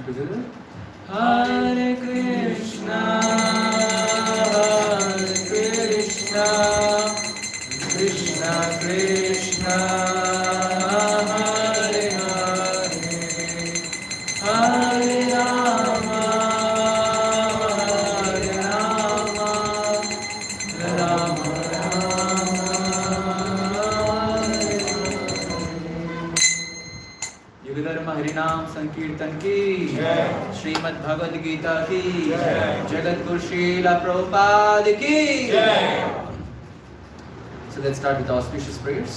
chant together. Hare Krishna, Krishna Krishna, Hare Hare, Hare Rama, Rama युगधर्म हरिनाम संकीर्तन की श्रीमद् भगवद गीता की जगत गुरु श्रील प्रभुपाद की। So let's start with auspicious prayers.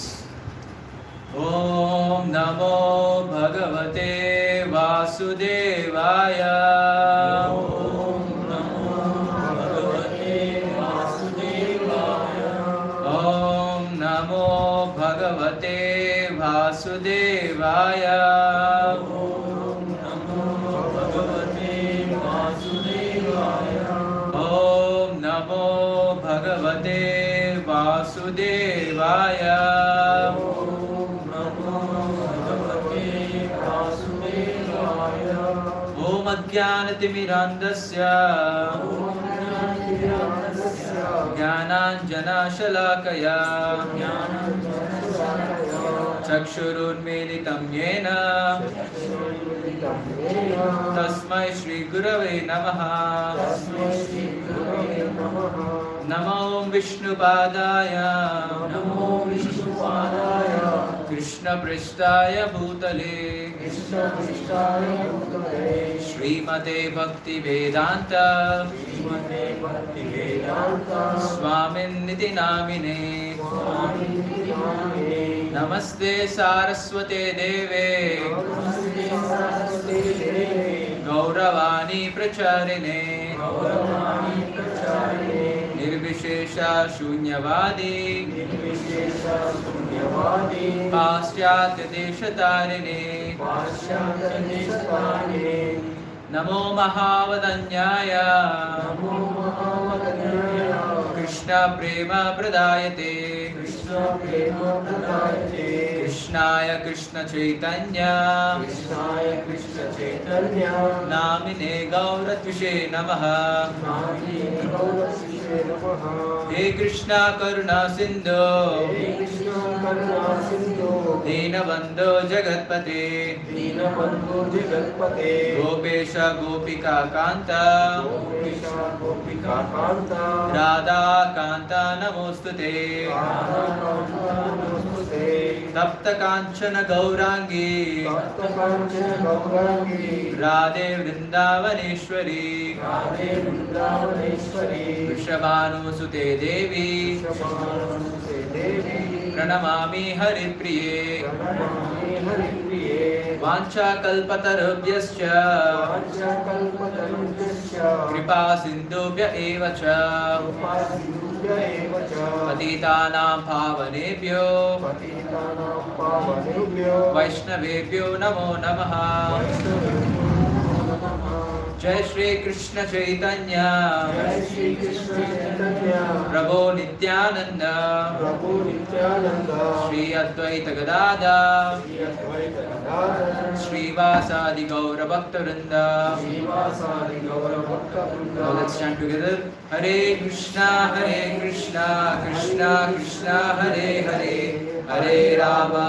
Om Namo Bhagavate Vasudevaya. Om Namo Bhagavate Vasudevaya. Om Namo Bhagavate Vasudevaya. Om Namo Bhagavate Vasudevaya. Om Namo Bhagavate Vasudevaya. Om Namo Bhagavate Vasudevaya. Om Ajnanatimirandasya Jnananjana Shalakaya Chakshurunmilitam Yena Tasmai Shri Gurave Namaha. Namo Vishnupadaya Krishna Prishtaya Bhutale Srimate Bhakti Vedanta Swamin Niti Namine Namaste Saraswate Deve Gauravani Pracharine Nirvishesha Shunyavadi Paschatya Deshatarine Namo Mahavadanyaya Krishna Prema Pradayate Krishnaya Krishna Chaitanya Namine Gauratvishe Namaha. He Krishna Karuna Sindhu Dinabandhu Jagatpate Gopesha Gopika Kanta Radha Kanta Namostute Tapta Kanchana Gaurangi Radhe Vrindavaneshwari Vrishabhanusute Devi Pranamami Haripriye Vancha Kalpatarubhyascha Kripa Sindhubhya Evacha Patitanam Pavanebhyo Vaishnavebhyo Namo Namaha. Jai Shri Krishna Chaitanya Prabhu Nityananda Shri Advaita Gadada Shri Vasadi Gaura Bhakta Vrinda. Now let's chant together. Hare Krishna Krishna Krishna Hare Hare Hare Rama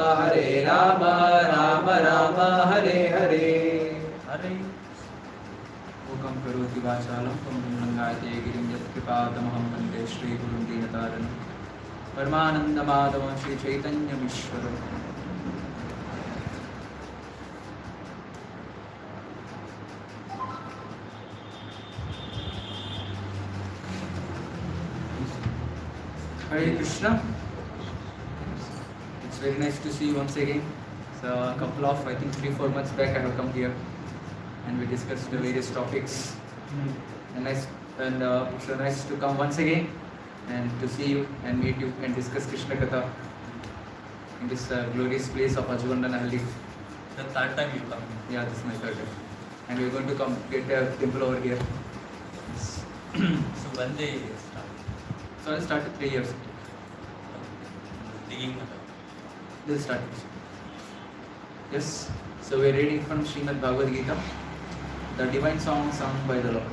Rama Rama Hare Hare. Okam karoti vachalam pamangayate girim yat kripatamaham vande Shri Gurum Dinataranam Paramananda Madhavam Shri Chaitanya Mishwaram. Hare Krishna. It's very nice to see you once again. So a couple of, I think 3-4 months back I have come here and we discussed the various topics. And it's so nice to come once again and to see you and meet you and discuss Krishna Katha in this glorious place of Ajuvandanahalli. The third time you come. Yeah, this is my third time. And we're going to come get a temple over here. Yes. So when they start? So I started 3 years. Digging. This is started. Yes. So we're reading from Srimad Bhagavad Gita. the divine song sung by the Lord.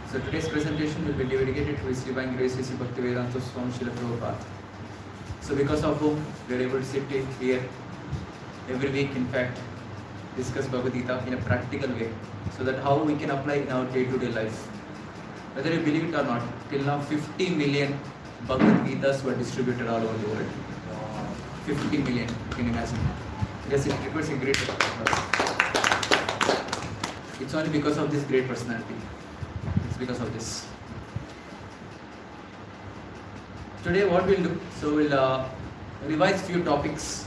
So today's presentation will be dedicated to His Divine Grace, His Bhaktivedanta Swami Srila Prabhupada. So because of whom we are able to sit here every week, in fact, discuss Bhagavad Gita in a practical way, so that how we can apply in our day-to-day life. Whether you believe it or not, till now 50 million Bhagavad Gitas were distributed all over the world. 50 million, you can imagine. Yes, it requires a great It's only because of this great personality. It's because of this. Today what we'll do, so we'll revise few topics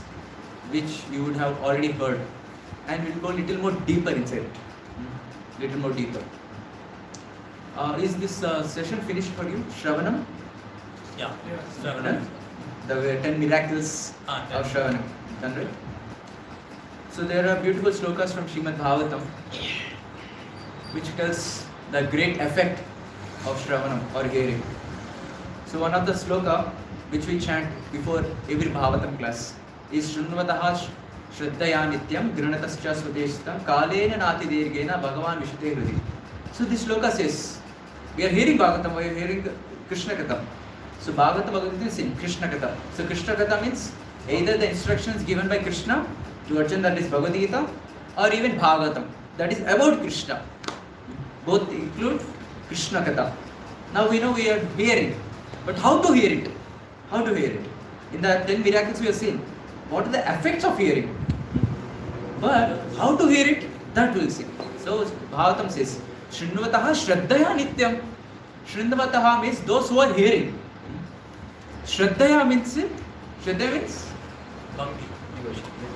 which you would have already heard, and we'll go a little more deeper inside it. Little more deeper. Is this session finished for you? Shravanam? Yeah. Done? The 10 miracles of Shravanam. Done, right? So there are beautiful slokas from Srimad Bhagavatam which tells the great effect of Shravanam or hearing. So one of the sloka which we chant before every Bhagavatam class is Shrunvataha Shraddhaya Nityam Granatascha Swadeshta Kalena Nati Dirgena Bhagavan Vishate Hrudi. So this sloka says, we are hearing Bhagavatam, we are hearing Krishna Katha. So Bhagavatam Bhagavad is in Krishna Katha. So Krishna Katha means either the instructions given by Krishna to Arjuna, that is Bhagavad Gita, or even Bhagavatam, that is about Krishna. Both include Krishna Katha. Now we know we are hearing, but how to hear it? How to hear it? In the 10 miracles we have seen, what are the effects of hearing? But how to hear it, that we will see. So Bhagavatam says, Shrunvataha Shraddhaya Nityam. Shrunvataha means those who are hearing. Shraddhaya means Bhakti.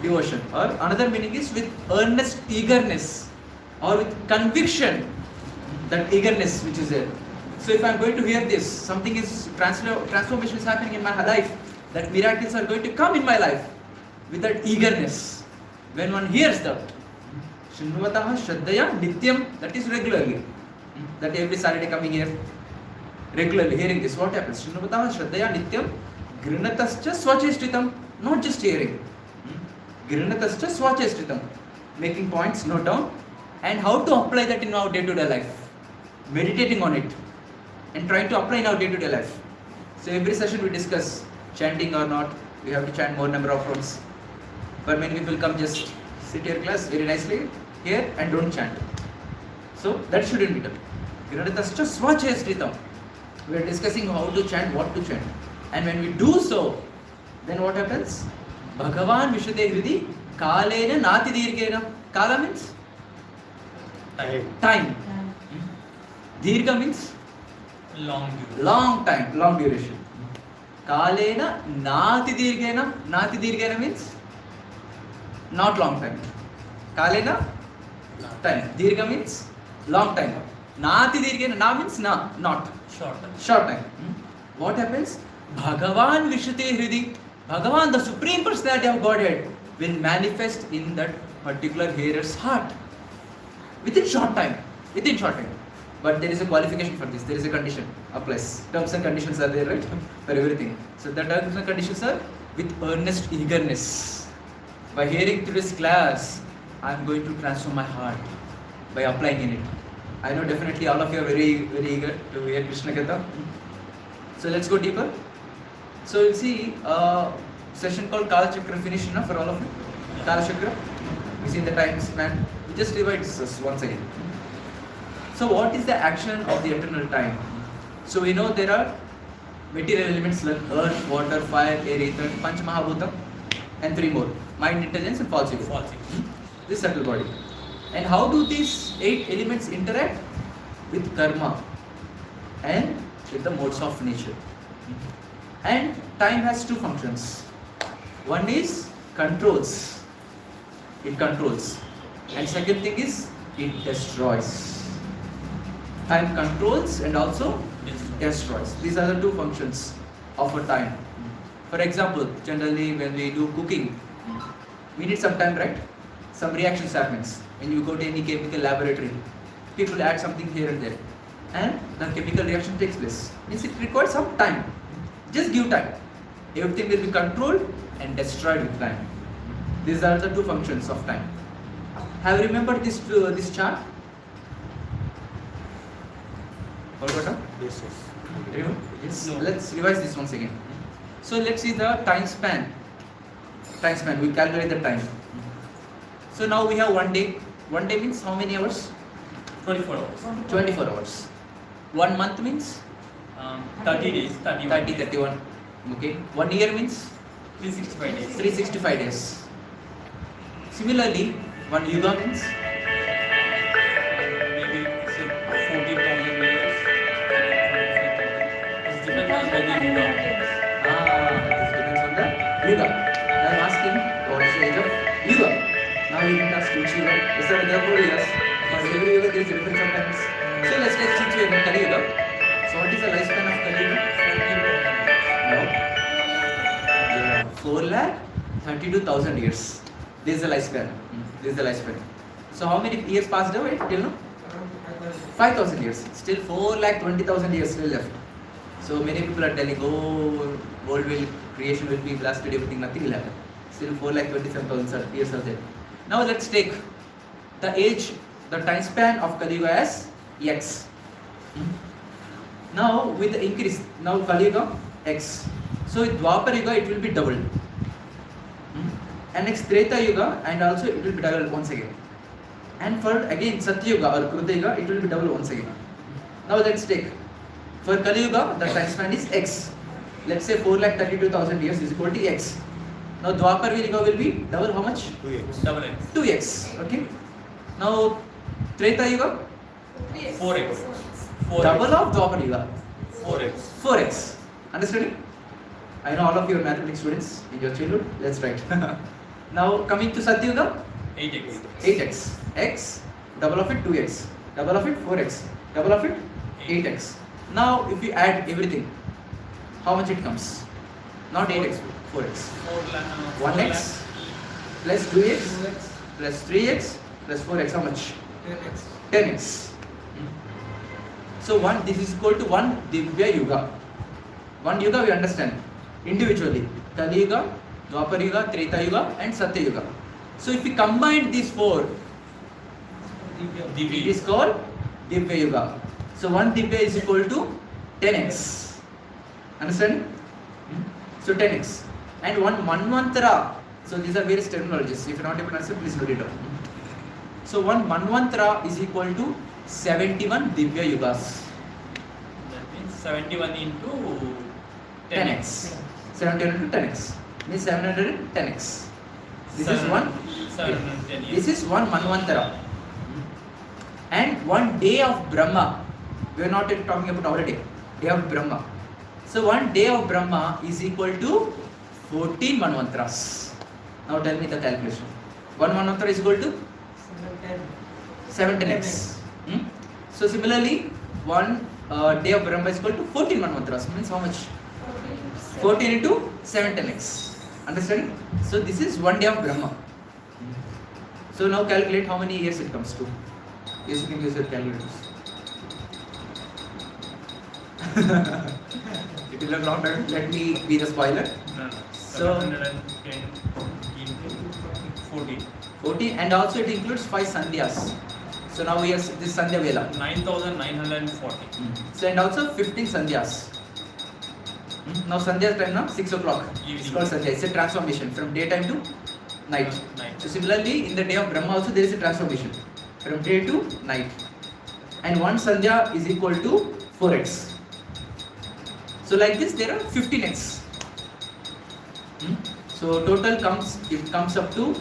devotion. Or another meaning is with earnest eagerness or with conviction, that eagerness which is there. So if I am going to hear this, something is transformation is happening in my life, that miracles are going to come in my life with that eagerness. When one hears that, Shrunvataha Shraddhaya Nityam, that is regularly. That every Saturday coming here, regularly hearing this, what happens? Shrunvataha Shraddhaya Nityam Grinatascha Swacheshtitam, not just hearing. Grinatascha Swacheshtitam, making points, note down, and how to apply that in our day-to-day life. Meditating on it and trying to apply in our day-to-day life. So every session we discuss chanting or not, we have to chant more number of rounds. But many people come just sit your class very nicely here and don't chant. So that shouldn't be done. Grinatascha Swacheshtitam. We are discussing how to chant, what to chant. And when we do so, then what happens? Bhagavan Vishate Hridi Kalena Nati Dirgena. Kala means? Time. Dirgha means? Long time, long duration. Kalena Nati Dirgena. Nati Dirgena means? Not long time. Kalena? Time. Dirgha means? Long time. Nati Dirgena. Na means na, not. Short time. What happens? Bhagavan Vishate Hridi. Bhagavan, the Supreme Personality of Godhead, will manifest in that particular hearer's heart. Within short time. But there is a qualification for this. There is a condition applies. Terms and conditions are there, right? For everything. So the terms and conditions are with earnest eagerness. By hearing today's class, I am going to transform my heart by applying in it. I know definitely all of you are very, very eager to hear Krishna Katha. So let's go deeper. So you'll see a session called Kala Chakra finished enough for all of you. Kala Chakra. We see in the time span. We just divide this once again. So what is the action of the eternal time? So we know there are material elements like earth, water, fire, air, ether, Panch Mahabhuta, and 3 more. Mind, intelligence, and false ego. This subtle body. And how do these 8 elements interact? With karma and with the modes of nature. And time has 2 functions. One is controls. It controls. And second thing is it destroys. Time controls and also destroys. These are the 2 functions of a time. For example, generally when we do cooking, we need some time, right? Some reactions happens. When you go to any chemical laboratory, people add something here and there, and the chemical reaction takes place. Means it requires some time. Just give time. Everything will be controlled and destroyed with time. These are the 2 functions of time. Have you remembered this chart? Forgot? Yes. Remember? Yes. No. Let's revise this once again. So let's see the time span. Time span. We calculate the time. So now we have 1 day. 1 day means how many hours? 24 hours. 24 hours. 1 month means 30 days. 31 30, days. 31. Okay. 1 year means 365 days. 365 days. Similarly, 1 yuga means Maybe it's 14,000 years. It depends on where the yuga. this depends on the yuga. I am asking what is the age of yuga. Now you can ask which yuga. Yes, sir, there are 4 years. For every yuga there is a difference of times. So let's take which yuga, Kali yuga. So what is the lifespan of Kali yuga? No. 4,32,000 years. This is the lifespan. This is the lifespan. So how many years passed away till now? 5,000 years. Still 4,20,000 years still left. So many people are telling, oh, world will, creation will be blasted, everything, nothing will happen. Still 4,27,000 years are there. Now let's take the age, the time span of Kali Yuga as X. Now with the increase, now Kali Yuga X. So with Dwapar Yuga it will be doubled. And next Treta Yuga and also it will be doubled once again. And for again Satya Yuga or Kruta Yuga it will be doubled once again. Now let's take for Kali Yuga the time span is X. Let's say 4,32,000 years is equal to X. Now Dwapar Yuga will be double how much? 2x. Double X. 2x. Okay. Now Treta Yuga 4x. double of Dwapar Yuga 4x. 4x. Understanding? I know all of you are mathematics students in your childhood. Let's write. Now coming to Satya Yuga 8x. 8x. X double of it 2x. Double of it 4x. Double of it 8x. Now if you add everything, how much it comes? Not 8x, 4x. 1x plus 2x plus 3x plus 4x. How much? 10x. So this is equal to 1 Divya Yuga. 1 Yuga we understand individually. Kali Yuga, Dwapar Yuga, Treta Yuga and Satya Yuga. So if we combine these 4, it is called Divya Yuga. So 1 Divya is equal to 10x. Understand? So 10x. And 1 Manvantara. So these are various terminologies. If you are not able to answer, please note it down. So 1 Manvantara is equal to 71 Divya Yugas. That means 71 into 10x. 71 into 10x. Means 710x. This is 710 years. This is 1 Manvantara. And 1 day of Brahma. We are not talking about our day. Day of Brahma. So 1 day of Brahma is equal to 14 Manvantaras. Now tell me the calculation. 1 Manvantara is equal to 710x. So similarly, 1 day of Brahma is equal to 14 Manvantaras. Means how much? 14 into 710x. Understanding? So this is 1 day of Brahma. So now calculate how many years it comes to. Yes, you can use your calculators. It will have long time. Let me be the spoiler. No. So 710 into 14. 14 and also it includes 5 sandhyas. So now we have this Sandhya Vela. 9,940. So and also 15 sandhyas. Now Sandhya time now 6 o'clock. It's called Sandhya. It's a transformation from daytime to night. So similarly in the day of Brahma also there is a transformation from day to night. And 1 Sandhya is equal to 4x. So like this there are 15x. So total comes up to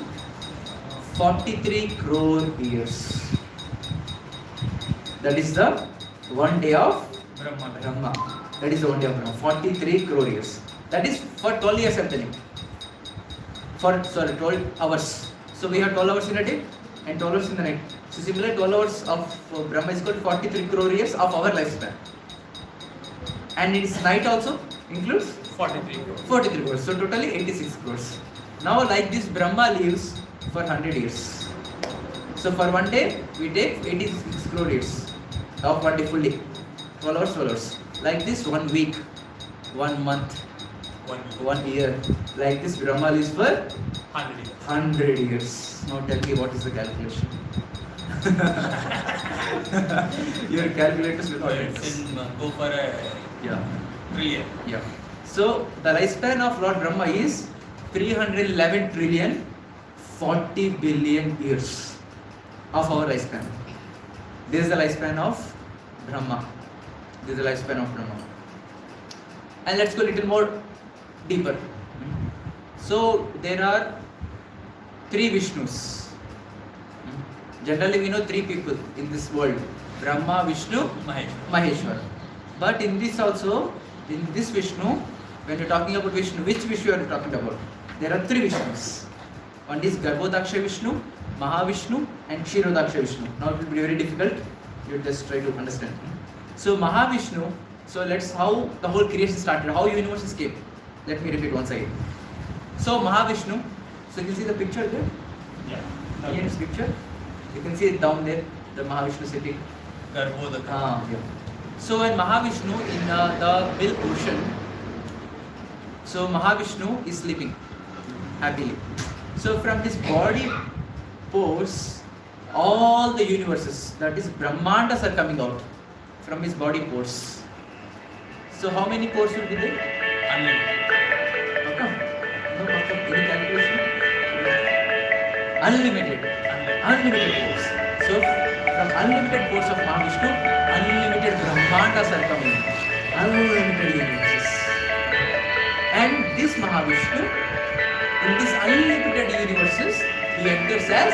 43 crore years. That is the 1 day of Brahma. That is the 1 day of Brahma. 43 crore years. That is for 12 years I'm telling. 12 hours. So we have 12 hours in a day and 12 hours in the night. So similar 12 hours of Brahma is called 43 crore years of our lifespan. And its night also includes 43 crores. 43 crores. So totally 86 crores. Now like this Brahma lives for 100 years. So for 1 day we take 86 crore years of 1 day full day. 12 hours, 12 hours. Like this 1 week, 1 month, 1 year. Like this Brahma lives for 100 years. 100 years. Now tell me what is the calculation. Your calculators will not It's in go for a Yeah. trillion. Yeah. So the lifespan of Lord Brahma is 311 trillion 40 billion years of our lifespan. This is the lifespan of Brahma. This is the lifespan of Brahma. And let's go a little more deeper. So there are three Vishnus. Generally we know three people in this world: Brahma, Vishnu, Mahesh. Maheshwar. But in this also, in this Vishnu, when you're talking about Vishnu, which Vishnu are you talking about? There are three Vishnus. One is Garbhodaksha Vishnu, Mahavishnu, and Kshirodaksha Vishnu. Now it will be very difficult. You just try to understand. So Mahavishnu. So let's how the whole creation started, how universes came. Let me repeat once again. So Mahavishnu. So you can see the picture there. Yeah. Here is picture. You can see it down there. The Mahavishnu sitting. Garbhodaka. Yeah. So when Mahavishnu in the milk ocean, so Mahavishnu is sleeping happily. So from his body pores, all the universes, that is Brahmandas, are coming out from his body pores. So how many pores will be there? Unlimited. How come? No, how come? Any calculation? Unlimited. Unlimited pores. So from unlimited pores of Mahavishnu, unlimited Brahmandas are coming. Unlimited universes. And this Mahavishnu, in this unlimited universes, he enters as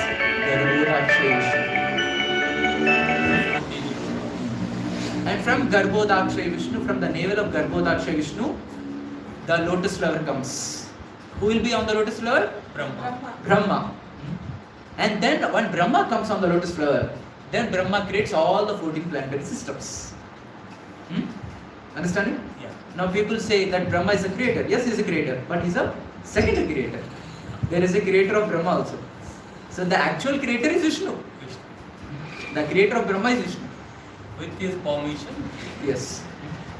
Garbhodaksha Vishnu. And from Garbhodaksha Vishnu, from the navel of Garbhodaksha Vishnu, the lotus flower comes. Who will be on the lotus flower? Brahma. Brahma. And then when Brahma comes on the lotus flower, then Brahma creates all the 14 planetary systems. Understanding? Yeah. Now people say that Brahma is a creator. Yes, he is a creator, but he is a secondary creator. There is a creator of Brahma also. So the actual creator is Vishnu. Vishnu. The creator of Brahma is Vishnu. With his permission. Yes.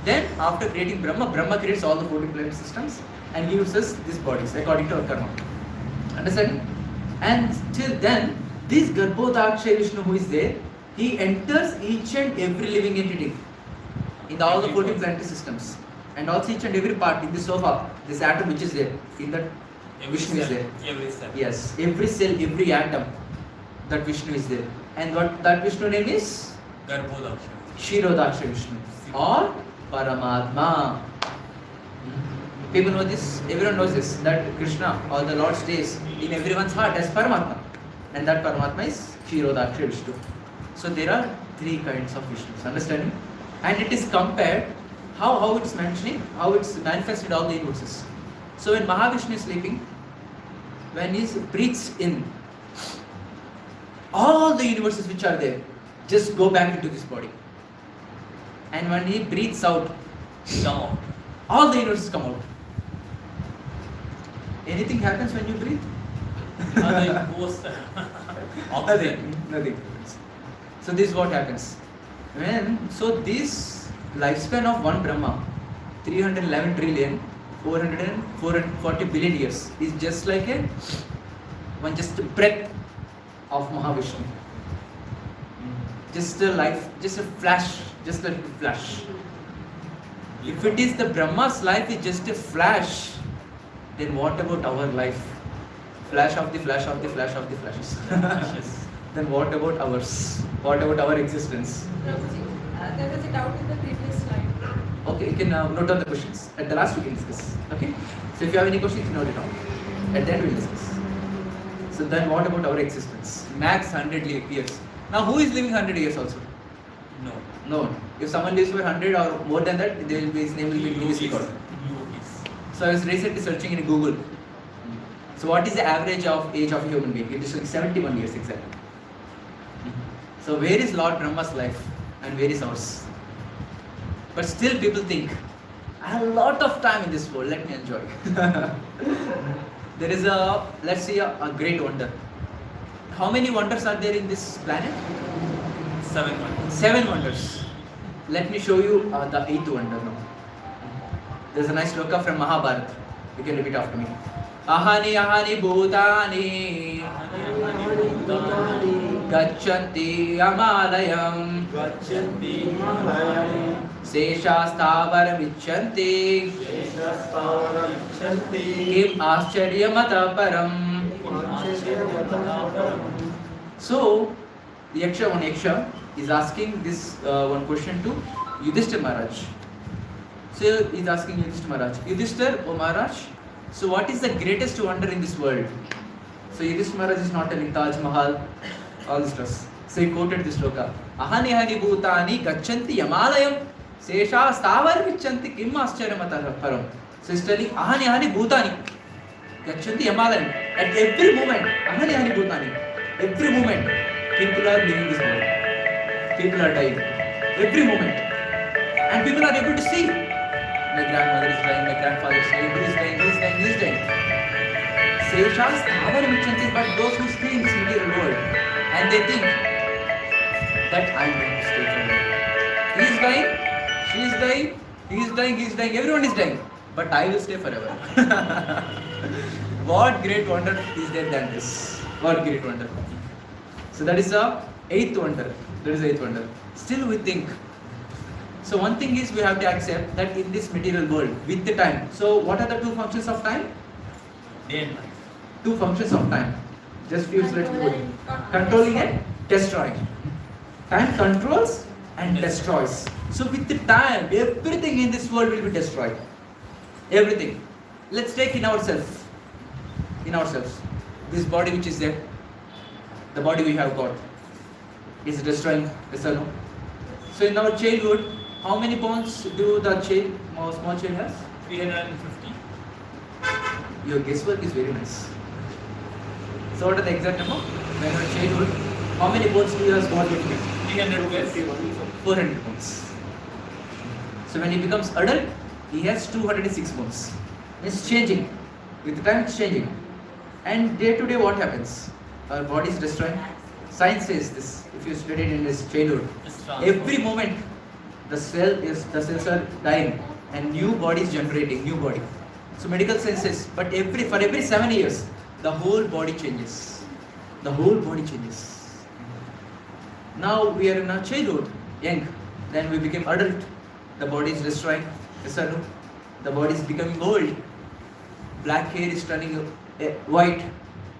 Then after creating Brahma, Brahma creates all the 14 planetary systems and gives us these bodies according to our karma. Understand? And till then, this Garbhodaksha Vishnu who is there, he enters each and every living entity in all the 14 planetary systems, and also each and every part in the sofa, this atom which is there, in that Vishnu is there. Every cell. Yes, every cell, every atom, that Vishnu is there. And what that Vishnu name is? Garbhodaksha. Kshirodaksha Vishnu or Paramatma. People know this, everyone knows this, that Krishna or the Lord stays in everyone's heart as Paramatma, and that Paramatma is Kshirodaksha Vishnu. So there are three kinds of Vishnus, understanding? And it is compared how it's mentioning, how it's manifested all the universes. So when Mahavishnu is sleeping, when he breathes in, all the universes which are there just go back into this body. And when he breathes out, Come out. all the universes come out. Anything happens when you breathe? Like post oxygen. Nothing. So this is what happens. So this lifespan of one Brahma, 311 trillion 440 billion years, is just like just a breath of Mahavishnu. Just a life, just a flash, just a flash. If it is the Brahma's life is just a flash, then what about our life? Flash of the flash of the flash of the flashes. Yes. Then what about ours? What about our existence? Prabhuji, there was a doubt in the previous slide. Okay, you can note down the questions. At the last we can discuss. Okay? So if you have any questions, you note it down. At the end we'll discuss. So then what about our existence? Max 100 years. Now who is living 100 years also? No. No one. If someone lives for 100 or more than that, his name will be in Guinness record. So I was recently searching in Google. So what is the average of age of a human being? It is like 71 years exactly. So where is Lord Brahma's life and where is ours? But still people think, I have a lot of time in this world, let me enjoy. There is let's see a great wonder. How many wonders are there in this planet? 7 months. 7 wonders. Let me show you the 8th wonder now. There's a nice shloka from Mahabharata. You can repeat after me. Ahani ahani bhutani gachanti amalayam गच्छन्ति हिमालयं शेषास्थावरमिच्छन्ति शेषस्थावरमिच्छन्ति किम् आश्चर्यमतः परम्. आश्चर्यमतः. So, the one Yaksha is asking this one question to Yudhishthira Maharaj. So, he is asking Yudhishthira Maharaj, Yudhishthira, O Maharaj, so what is the greatest wonder in this world? So, Yudhishthira Maharaj is not telling Taj Mahal, all this stuff. So, he quoted this sloka. Ahani hani bhutani gachanti yamalayam sesha stavar vichanti kim ascharyamatah param. So, he is telling ahani hani bhutani gachanti yamalayam. At every moment, ahani hani bhutani. Every moment, people are leaving this world. People are dying. Every moment. And people are able to see. My grandmother is dying, my grandfather is dying, he is dying, he is dying, he is dying. Seshas Thavar Michanti, but those who stay in this material world and they think that I am going to stay forever. He is dying, she is dying, he is dying, he is dying, everyone is dying. But I will stay forever. What great wonder is there than this? What great wonder. So that is the eighth wonder. That is the eighth wonder. Still we think. So one thing is we have to accept that in this material world, with the time. So what are the two functions of time? Day and night. Two functions of time. Just few slides before. Controlling and destroying. Time controls and destroys. So with the time, everything in this world will be destroyed. Everything. Let's take in ourselves. In ourselves. This body which is there. The body we have got. Is destroying. Yes or no? So in our childhood, how many bones do the small child has? 350. Your guesswork is very nice. So what are the exact number? When our childhood, how many bones do you have small child? 351. 400 bones. So when he becomes adult, he has 206 bones. It's changing. With the time it's changing. And day to day what happens? Our body is destroying. Science says this. If you study it in his childhood, every moment the cells are dying and new body is generating, new body. So medical science says, but for every 7 years, the whole body changes. The whole body changes. Now we are in our childhood, young. Then we became adult. The body is destroying. Yes or no? The body is becoming old. Black hair is turning white.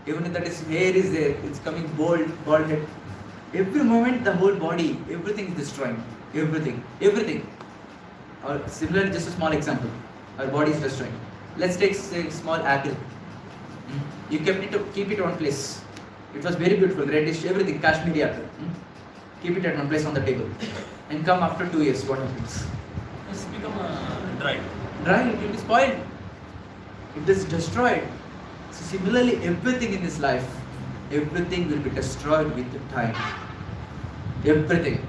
Even if that is hair is there, it's coming bald head. Every moment the whole body, everything is destroying. Everything. Or similarly, just a small example. Our body is destroying. Let's take say small apple. You keep it one place. It was very beautiful, reddish, everything, Kashmiri apple. Keep it at one place on the table. And come after 2 years, what happens? It's become dry. Dry, it will be spoiled. It is destroyed. So similarly, everything in this life, everything will be destroyed with the time. Everything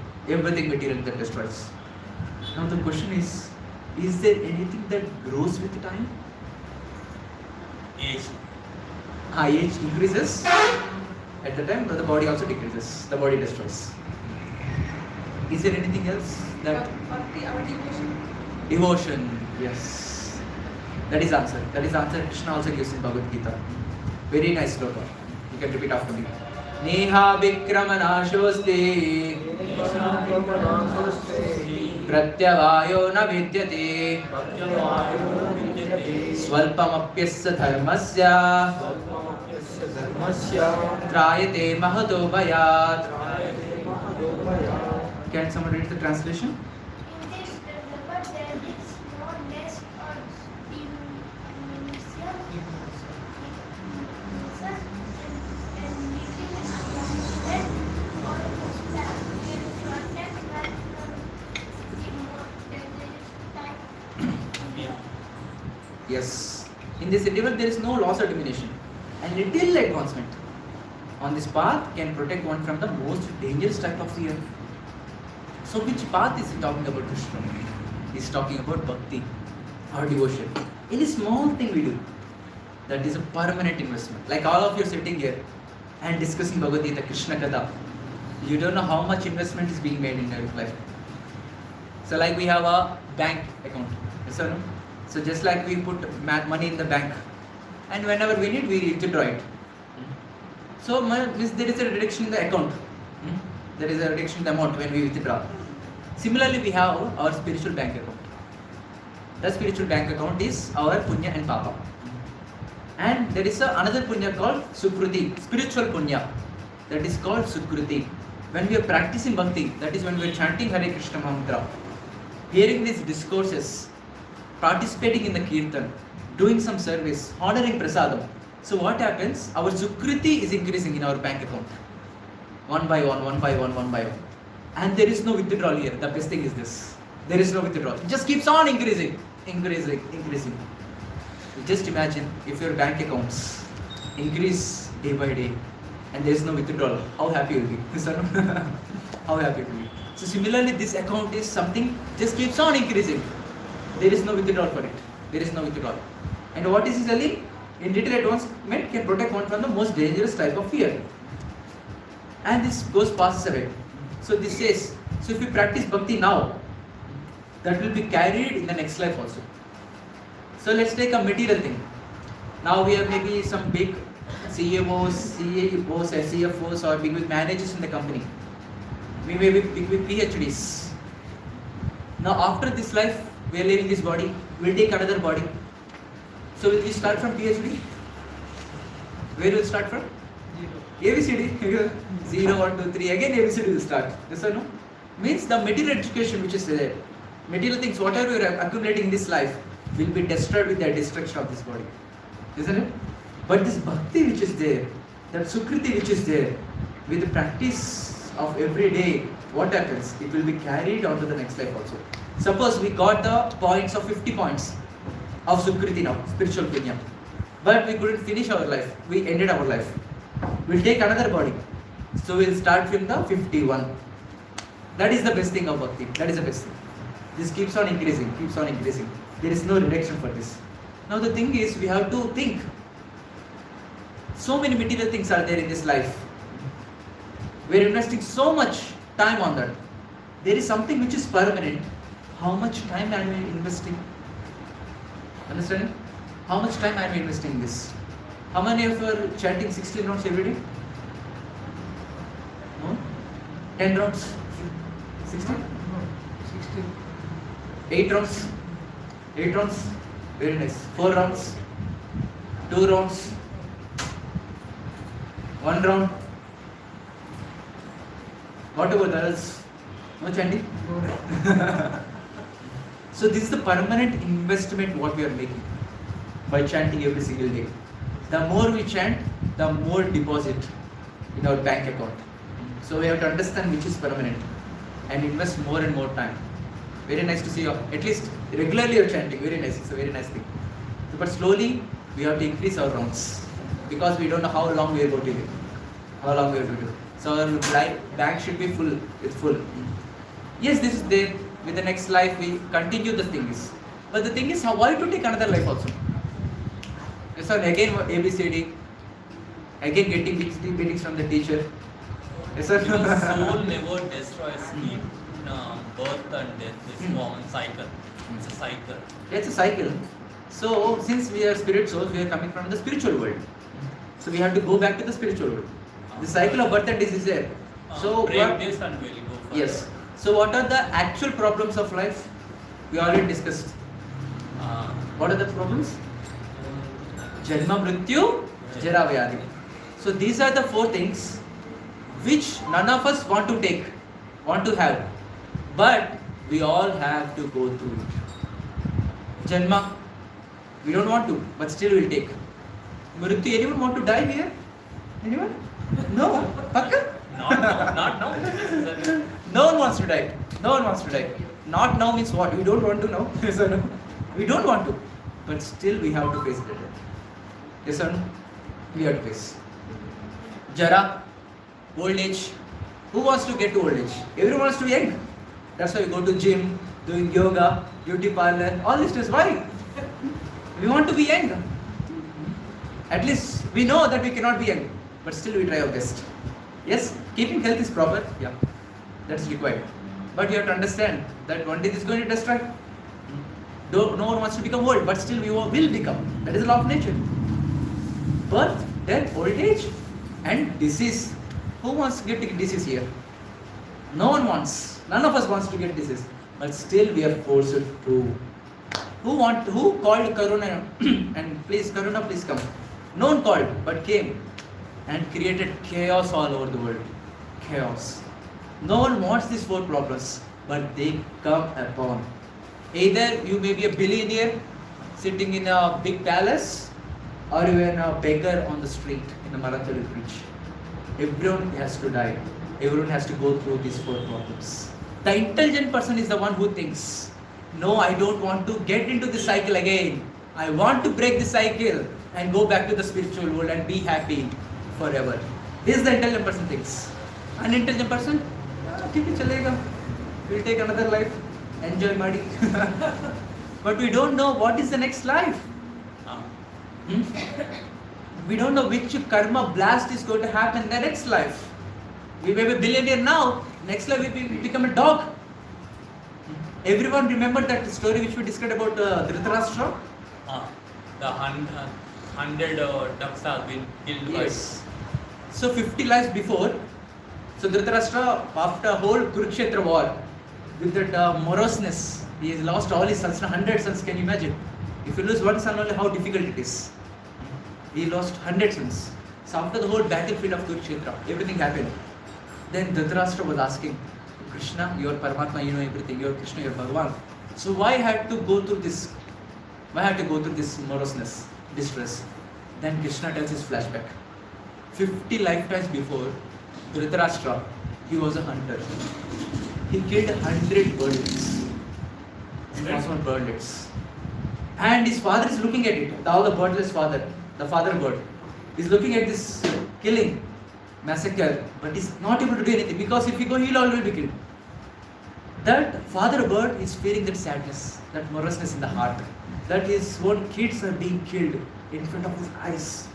material that destroys. Now the question is there anything that grows with time? Age. Age increases. At the time, the body also decreases. The body destroys. Is there anything else that? Our devotion. Devotion. Yes. That is answer. Krishna also gives in Bhagavad Gita. Very nice sloka. You can repeat after me. Neha vikramanashosti pratyavayo na vidyate swalpamapyasya dharmasya trayate mahato bhayat. Can someone read the translation? In this developer there is no less or diminution and meeting attachment or Yes. In this interval there is no loss or diminution and little advancement on this path can protect one from the most dangerous type of fear. So which path is he talking about, Krishna? He is talking about bhakti or devotion. Any small thing we do, that is a permanent investment. Like all of you sitting here and discussing Bhagavad Gita, Krishna Katha, you don't know how much investment is being made in your life. So like we have a bank account, yes or no? So just like we put money in the bank and whenever we need, we withdraw it. So there is a reduction in the account. there is a reduction in the amount when we withdraw. Similarly, we have our spiritual bank account. The spiritual bank account is our punya and papa. And there is another punya called sukruti, spiritual punya. That is called sukruti. When we are practicing bhakti, that is when we are chanting Hare Krishna mantra, hearing these discourses, participating in the kirtan, doing some service, honoring prasadam. So what happens? Our sukriti is increasing in our bank account. One by one, one by one, one by one. And there is no withdrawal here. The best thing is this. There is no withdrawal. It just keeps on increasing, increasing, increasing. Just imagine if your bank accounts increase day by day and there is no withdrawal, how happy you will be. How happy you will be. So similarly, this account is something just keeps on increasing. There is no withdrawal for it. There is no withdrawal. And what is he telling? In detail advancement can protect one from the most dangerous type of fear. And this passes away. So this says, so if we practice bhakti now, that will be carried in the next life also. So let's take a material thing. Now we have maybe some big CEOs, CEOs, CFOs or big managers in the company. We may be big with PhDs. Now after this life, we are leaving this body, we will take another body. So will we start from PhD? Where will we start from? ABCD. 0, 1, 2, 3. Again ABCD will start. Yes or no? Means the material education which is there, material things, whatever you are accumulating in this life, will be destroyed with the destruction of this body. Isn't it? But this bhakti which is there, that sukriti which is there, with the practice of every day, what happens? It will be carried on to the next life also. Suppose we got the points of 50 points of sukriti now, spiritual punya. But we couldn't finish our life. We ended our life. We'll take another body. So we'll start from the 51. That is the best thing of bhakti. That is the best thing. This keeps on increasing, keeps on increasing. There is no reduction for this. Now the thing is, we have to think. So many material things are there in this life. We are investing so much time on that. There is something which is permanent. How much time am I investing? Understand? How much time am I investing in this? How many of you are chanting 16 rounds every day? No? 10 rounds? 16? 8 rounds? 8 rounds? Very nice. 4 rounds? 2 rounds? 1 round? What about others? No chanting? So this is the permanent investment what we are making by chanting every single day. The more we chant, the more deposit in our bank account. So we have to understand which is permanent and invest more and more time. Very nice to see you. At least regularly you are chanting. Very nice. It's a very nice thing. But slowly we have to increase our rounds because we don't know how long we are going to live. How long we are going to live. So our bank should be full. It's full. Yes, this is there. With the next life we continue the things. But the thing is, why to take another life also? So again ABCD, again getting beatings from the teacher. Yes, sir. Because soul never destroys. Keep birth and death is common cycle. It's a cycle. It's a cycle. So since we are spirit souls, we are coming from the spiritual world. So we have to go back to the spiritual world. The cycle of birth and death is there. So break this and we'll go further. Yes. So what are the actual problems of life? We already discussed. What are the problems? Janma, Mrityu, Jara, Vyadhi. So these are the 4 things which none of us want to take, want to have. But we all have to go through it. Janma, we don't want to, but still we'll take. Mrityu, anyone want to die here? Anyone? No? Pakka? Not now. No one wants to die. No one wants to die. Not now means what? We don't want to know. Yes or no? We don't want to. But still we have to face it. Yes or no? We have to face. Jara, old age. Who wants to get to old age? Everyone wants to be young. That's why we go to gym, doing yoga, beauty parlor, all this is why? We want to be young. At least we know that we cannot be young. But still we try our best. Yes, keeping health is proper. Yeah, that's required. But you have to understand that one day this is going to destroy. No one wants to become old, but still we will become. That is the law of nature. Birth, death, old age, and disease. Who wants to get disease here? No one wants. None of us wants to get disease. But still we are forced to. Who called Karuna and please Karuna please come. No one called but came and created chaos all over the world. Chaos. No one wants these four problems, but they come upon. Either you may be a billionaire sitting in a big palace, or you are a beggar on the street in a Marathali bridge. Everyone has to die. Everyone has to go through these four problems. The intelligent person is the one who thinks, no, I don't want to get into the cycle again. I want to break the cycle and go back to the spiritual world and be happy forever. This is the intelligent person thinks. Unintelligent person, ठीक है चलेगा. We'll take another life. Enjoy Madi. But we don't know what is the next life. We don't know which karma blast is going to happen in the next life. We may be a billionaire now, next life we become a dog. Everyone remember that story which we discussed about Dhritarashtra? The 100 ducks have been killed. Yes. So 50 lives before, so Dhritarashtra, after whole Kurukshetra war, with that moroseness, he has lost all his sons, 100 sons, can you imagine? If you lose one son only, how difficult it is. He lost 100 sons. So after the whole battlefield of Kurukshetra, everything happened. Then Dhritarashtra was asking, Krishna, you are Paramatma, you know everything, you are Krishna, you are Bhagavan. So why had to go through this? Why had to go through this moroseness, distress? Then Krishna tells his flashback. 50 lifetimes before, Dhritarashtra, he was a hunter. He killed 100 birds. Small birdlets. And his father is looking at it, all the birdless father, the father bird, is looking at this killing, massacre, but is not able to do anything because if he go, he'll already be killed. That father bird is feeling that sadness, that moroseness in the heart, that his own kids are being killed in front of his eyes.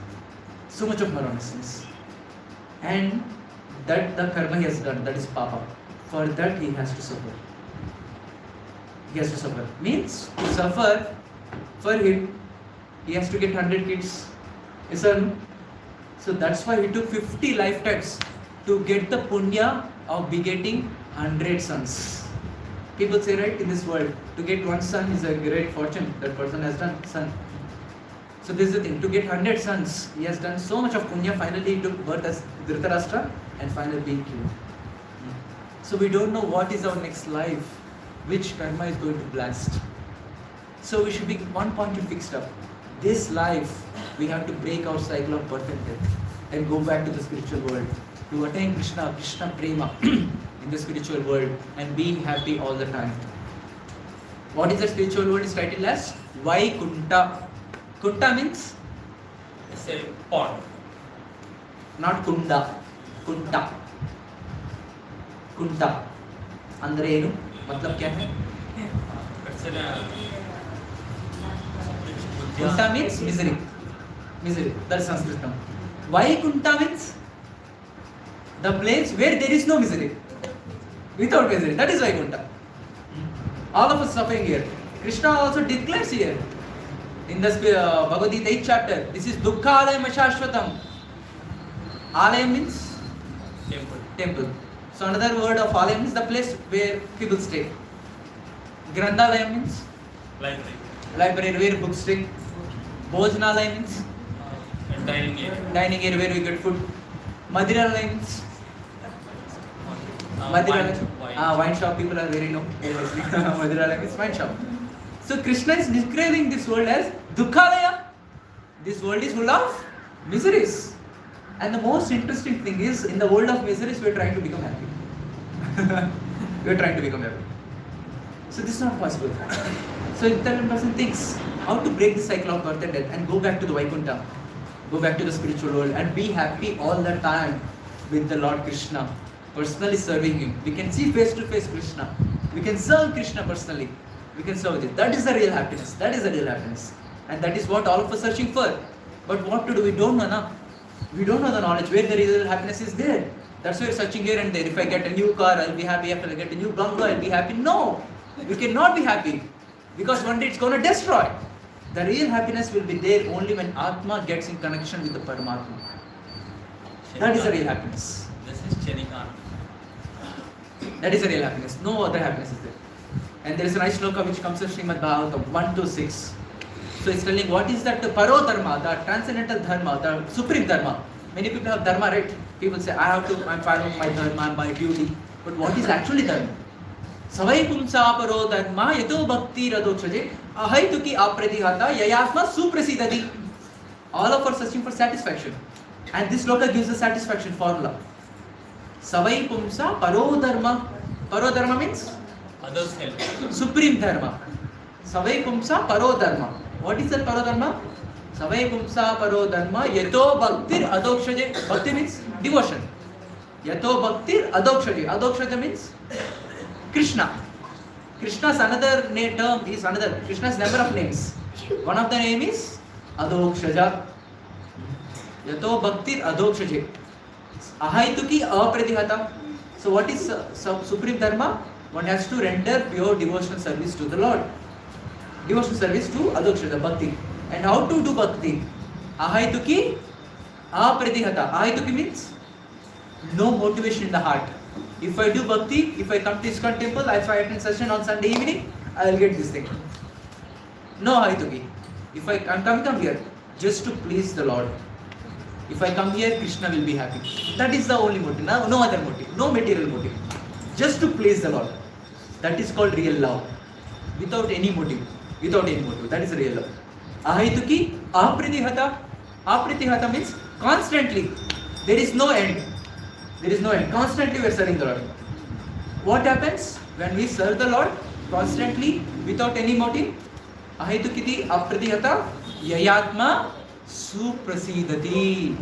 So much of moroseness. And that the karma he has done, that is papa. For that he has to suffer. He has to suffer. Means to suffer for him, he has to get 100 kids, a son. So that's why he took 50 lifetimes to get the punya of begetting 100 sons. People say, right, in this world, to get one son is a great fortune. That person has done son. So this is the thing, to get 100 sons, he has done so much of punya. Finally he took birth as Dhritarashtra and finally being killed. So we don't know what is our next life, which karma is going to blast. So we should be one point fixed up. This life, we have to break our cycle of birth and death and go back to the spiritual world to attain Krishna Prema in the spiritual world and be happy all the time. What is the spiritual world is titled as? Vaikunta. Kunta means? It's a pond. Not Kunda. Kunta. कुंटा अंदर ಏನು मतलब क्या है kunta means misery that is Sanskrit term. Vaikunta means the place where there is no misery, without misery, that is Vaikunta. All of us suffering here. Krishna also declares here in the Bhagavad Gita 8th chapter, this is dukkhalayam ashashvatam. Alayam means temple. So another word of alayam means the place where people stay. Granthalayam means library where books stay. Bhojanalayam means dining area where we get food. Madhiralayam means wine shop. People are very no. Madhiralayam means wine shop. So Krishna is describing this world as dukkhalaya. This world is full of miseries. And the most interesting thing is, in the world of miseries, we are trying to become happy. We are trying to become happy. So this is not possible. So intelligent person thinks how to break the cycle of birth and death and go back to the Vaikunta, go back to the spiritual world and be happy all the time with the Lord Krishna, personally serving Him. We can see face to face Krishna. We can serve Krishna personally. We can serve it. That is the real happiness. That is the real happiness. And that is what all of us are searching for. But what to do? We don't know now. We don't know the knowledge where the real happiness is there. That's why we're searching here and there. If I get a new car, I'll be happy. If I get a new bungalow, I'll be happy. No, we cannot be happy because one day it's going to destroy. The real happiness will be there only when Atma gets in connection with the Paramatma. That is the real happiness. This is Chenikan. That is the real happiness. No other happiness is there. And there is a nice shloka which comes from Srimad Bhagavatam 1 to 6. So it's telling what is that paro dharma, the transcendental dharma, the supreme dharma. Many people have dharma, right? People say, I'm following my dharma, my duty. But what is actually dharma? Savai pumsa paro dharma yato bhakti radokshaje ahaituki apratihata yayatma suprasidati. All of us are searching for satisfaction. And this shloka gives the satisfaction formula. Savai pumsa paro dharma. Paro dharma means? Others help. Supreme dharma. Savai pumsa paro dharma. What is that paro dharma? Savai pumsa paro dharma yato bhaktir adokshaje. Bhakti means devotion. Yato bhaktir adokshaje. Adokshaje means Krishna. Krishna's another term is another. Krishna's number of names. One of the name is Adokshaja. Yato bhaktir adokshaje. Ahaituki apratihata. So what is supreme dharma? One has to render pure devotional service to the Lord. Devotional service to adokshaja, bhakti. And how to do bhakti? Ahaituki apratihata. Ahaituki means no motivation in the heart. If I do bhakti, if I come to ISKCON temple, if I attend session on Sunday evening, I will get this thing. No ahaituki. If I'm come here just to please the Lord. If I come here, Krishna will be happy. That is the only motive. No other motive. No material motive. Just to please the Lord. That is called real love. Without any motive. Without any motive. That is real love. Ahaituki apratihata. Apratihata means constantly. There is no end. There is no end. Constantly we are serving the Lord. What happens when we serve the Lord constantly without any motive? Ahaitukiti apratihata yayatma suprasidati.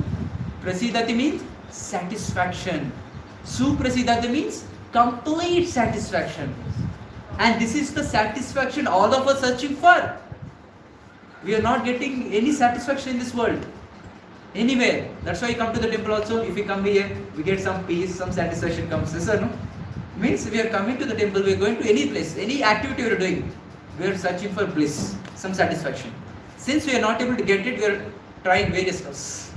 Prasidati means satisfaction. Suprasidati means complete satisfaction. And this is the satisfaction all of us searching for. We are not getting any satisfaction in this world. Anywhere. That's why you come to the temple also. If we come here, we get some peace, some satisfaction comes. Yes or no? Means we are coming to the temple, we are going to any place, any activity we are doing. We are searching for bliss, some satisfaction. Since we are not able to get it, we are trying various stuffs.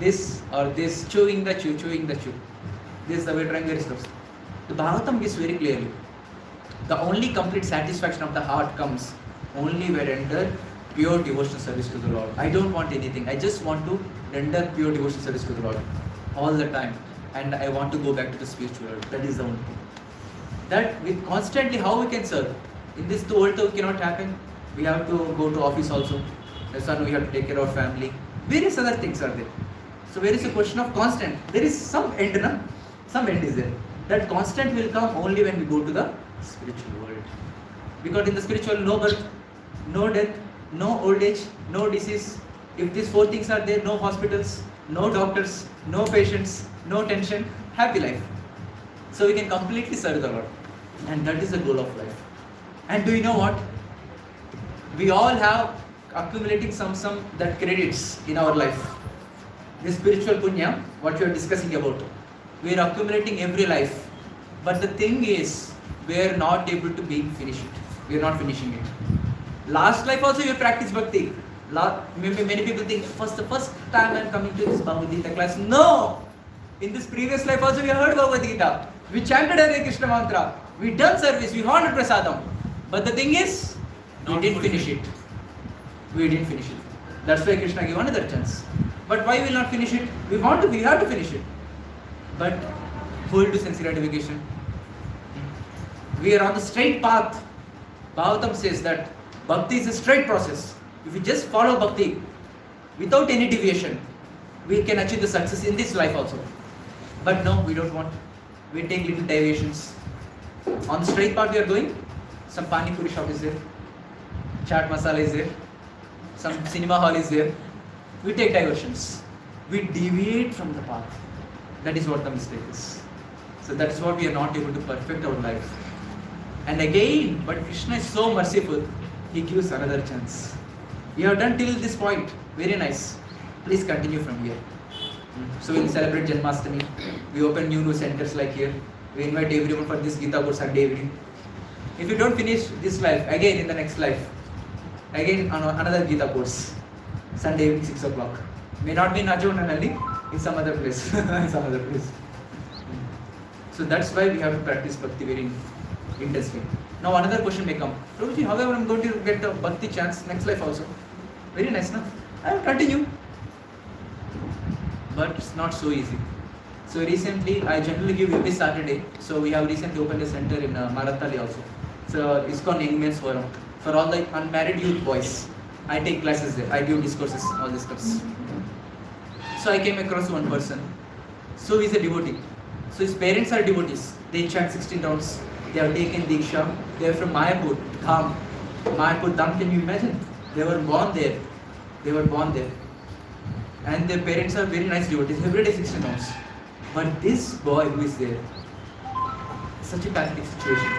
This or this, chewing the chew. This is the way we are trying various stuffs. The Bhagavatam gives very clearly. The only complete satisfaction of the heart comes only when render pure devotional service to the Lord. I don't want anything. I just want to render pure devotional service to the Lord all the time. And I want to go back to the spiritual world. That is the only thing. That we constantly, how we can serve? In this world, it cannot happen. We have to go to office also. Yes or no, we have to take care of family. Various other things are there. So there is a question of constant. There is some end, no? Some end is there. That constant will come only when we go to the spiritual world. Because in the spiritual, no birth, no death, no old age, no disease. If these four things are there, no hospitals, no doctors, no patients, no tension, happy life. So we can completely serve the Lord. And that is the goal of life. And do you know what? We all have accumulating some that credits in our life. This spiritual punya, what we are discussing about, we are accumulating every life. But the thing is, we are not able to finish it. We are not finishing it. Last life also we practice bhakti. Many people think, the first time I am coming to this Bhagavad Gita class. No! In this previous life also we heard Bhagavad Gita. We chanted Hare Krishna mantra. We done service. We honored prasadam. But the thing is, we didn't finish it. We didn't finish it. That's why Krishna gave another chance. But why we will not finish it? We have to finish it. But hold to sense gratification. We are on the straight path. Bhagavatam says that bhakti is a straight process. If we just follow bhakti without any deviation, we can achieve the success in this life also. But no, we don't want. We take little deviations. On the straight path we are going, some pani puri shop is there, chaat masala is there, some cinema hall is there. We take diversions. We deviate from the path. That is what the mistake is. So that is what we are not able to perfect our life. And again, but Krishna is so merciful, He gives another chance. You have done till this point. Very nice. Please continue from here. So we will celebrate Janmashtami. We open new centers like here. We invite everyone for this Gita course Sunday evening. If you don't finish this life, again in the next life, again another Gita course. Sunday evening 6 o'clock. May not be in Najavanalli, in some other place. So that's why we have to practice bhakti very intensely. Now another question may come. Prabhuji, however I'm going to get a bhakti chance next life also. Very nice, no? I will continue. But it's not so easy. So recently, I generally give every Saturday. So we have recently opened a center in Marathali also. So it's called Young Men's Forum for all the unmarried youth boys. I take classes there. I give discourses, all these stuffs. So I came across one person. So he's a devotee. So his parents are devotees. They chant 16 rounds. They have taken Diksha. They are from Mayapur, Dham. Mayapur Dham, can you imagine? They were born there. They were born there. And their parents are very nice devotees. Every day 16 rounds. But this boy who is there, such a pathetic situation.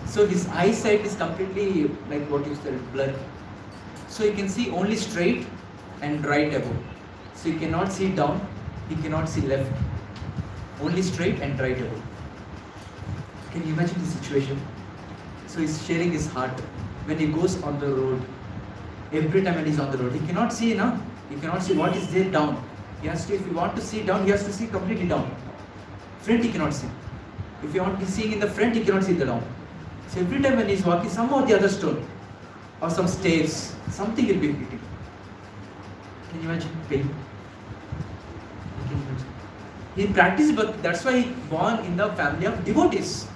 So his eyesight is completely like what you said, blurred. So he can see only straight and right above. So he cannot see down, he cannot see left. Only straight and right above. Can you imagine the situation? So he's sharing his heart. When he goes on the road, every time when he's on the road, he cannot see, no? He cannot see what is there down. He has to, if you want to see down, he has to see completely down. Front he cannot see. If you want to see in the front, he cannot see the down. So every time when he's walking, some or the other stone or some stairs, something will be hitting. Can you imagine pain? Can you imagine? He practiced, but that's why he born in the family of devotees.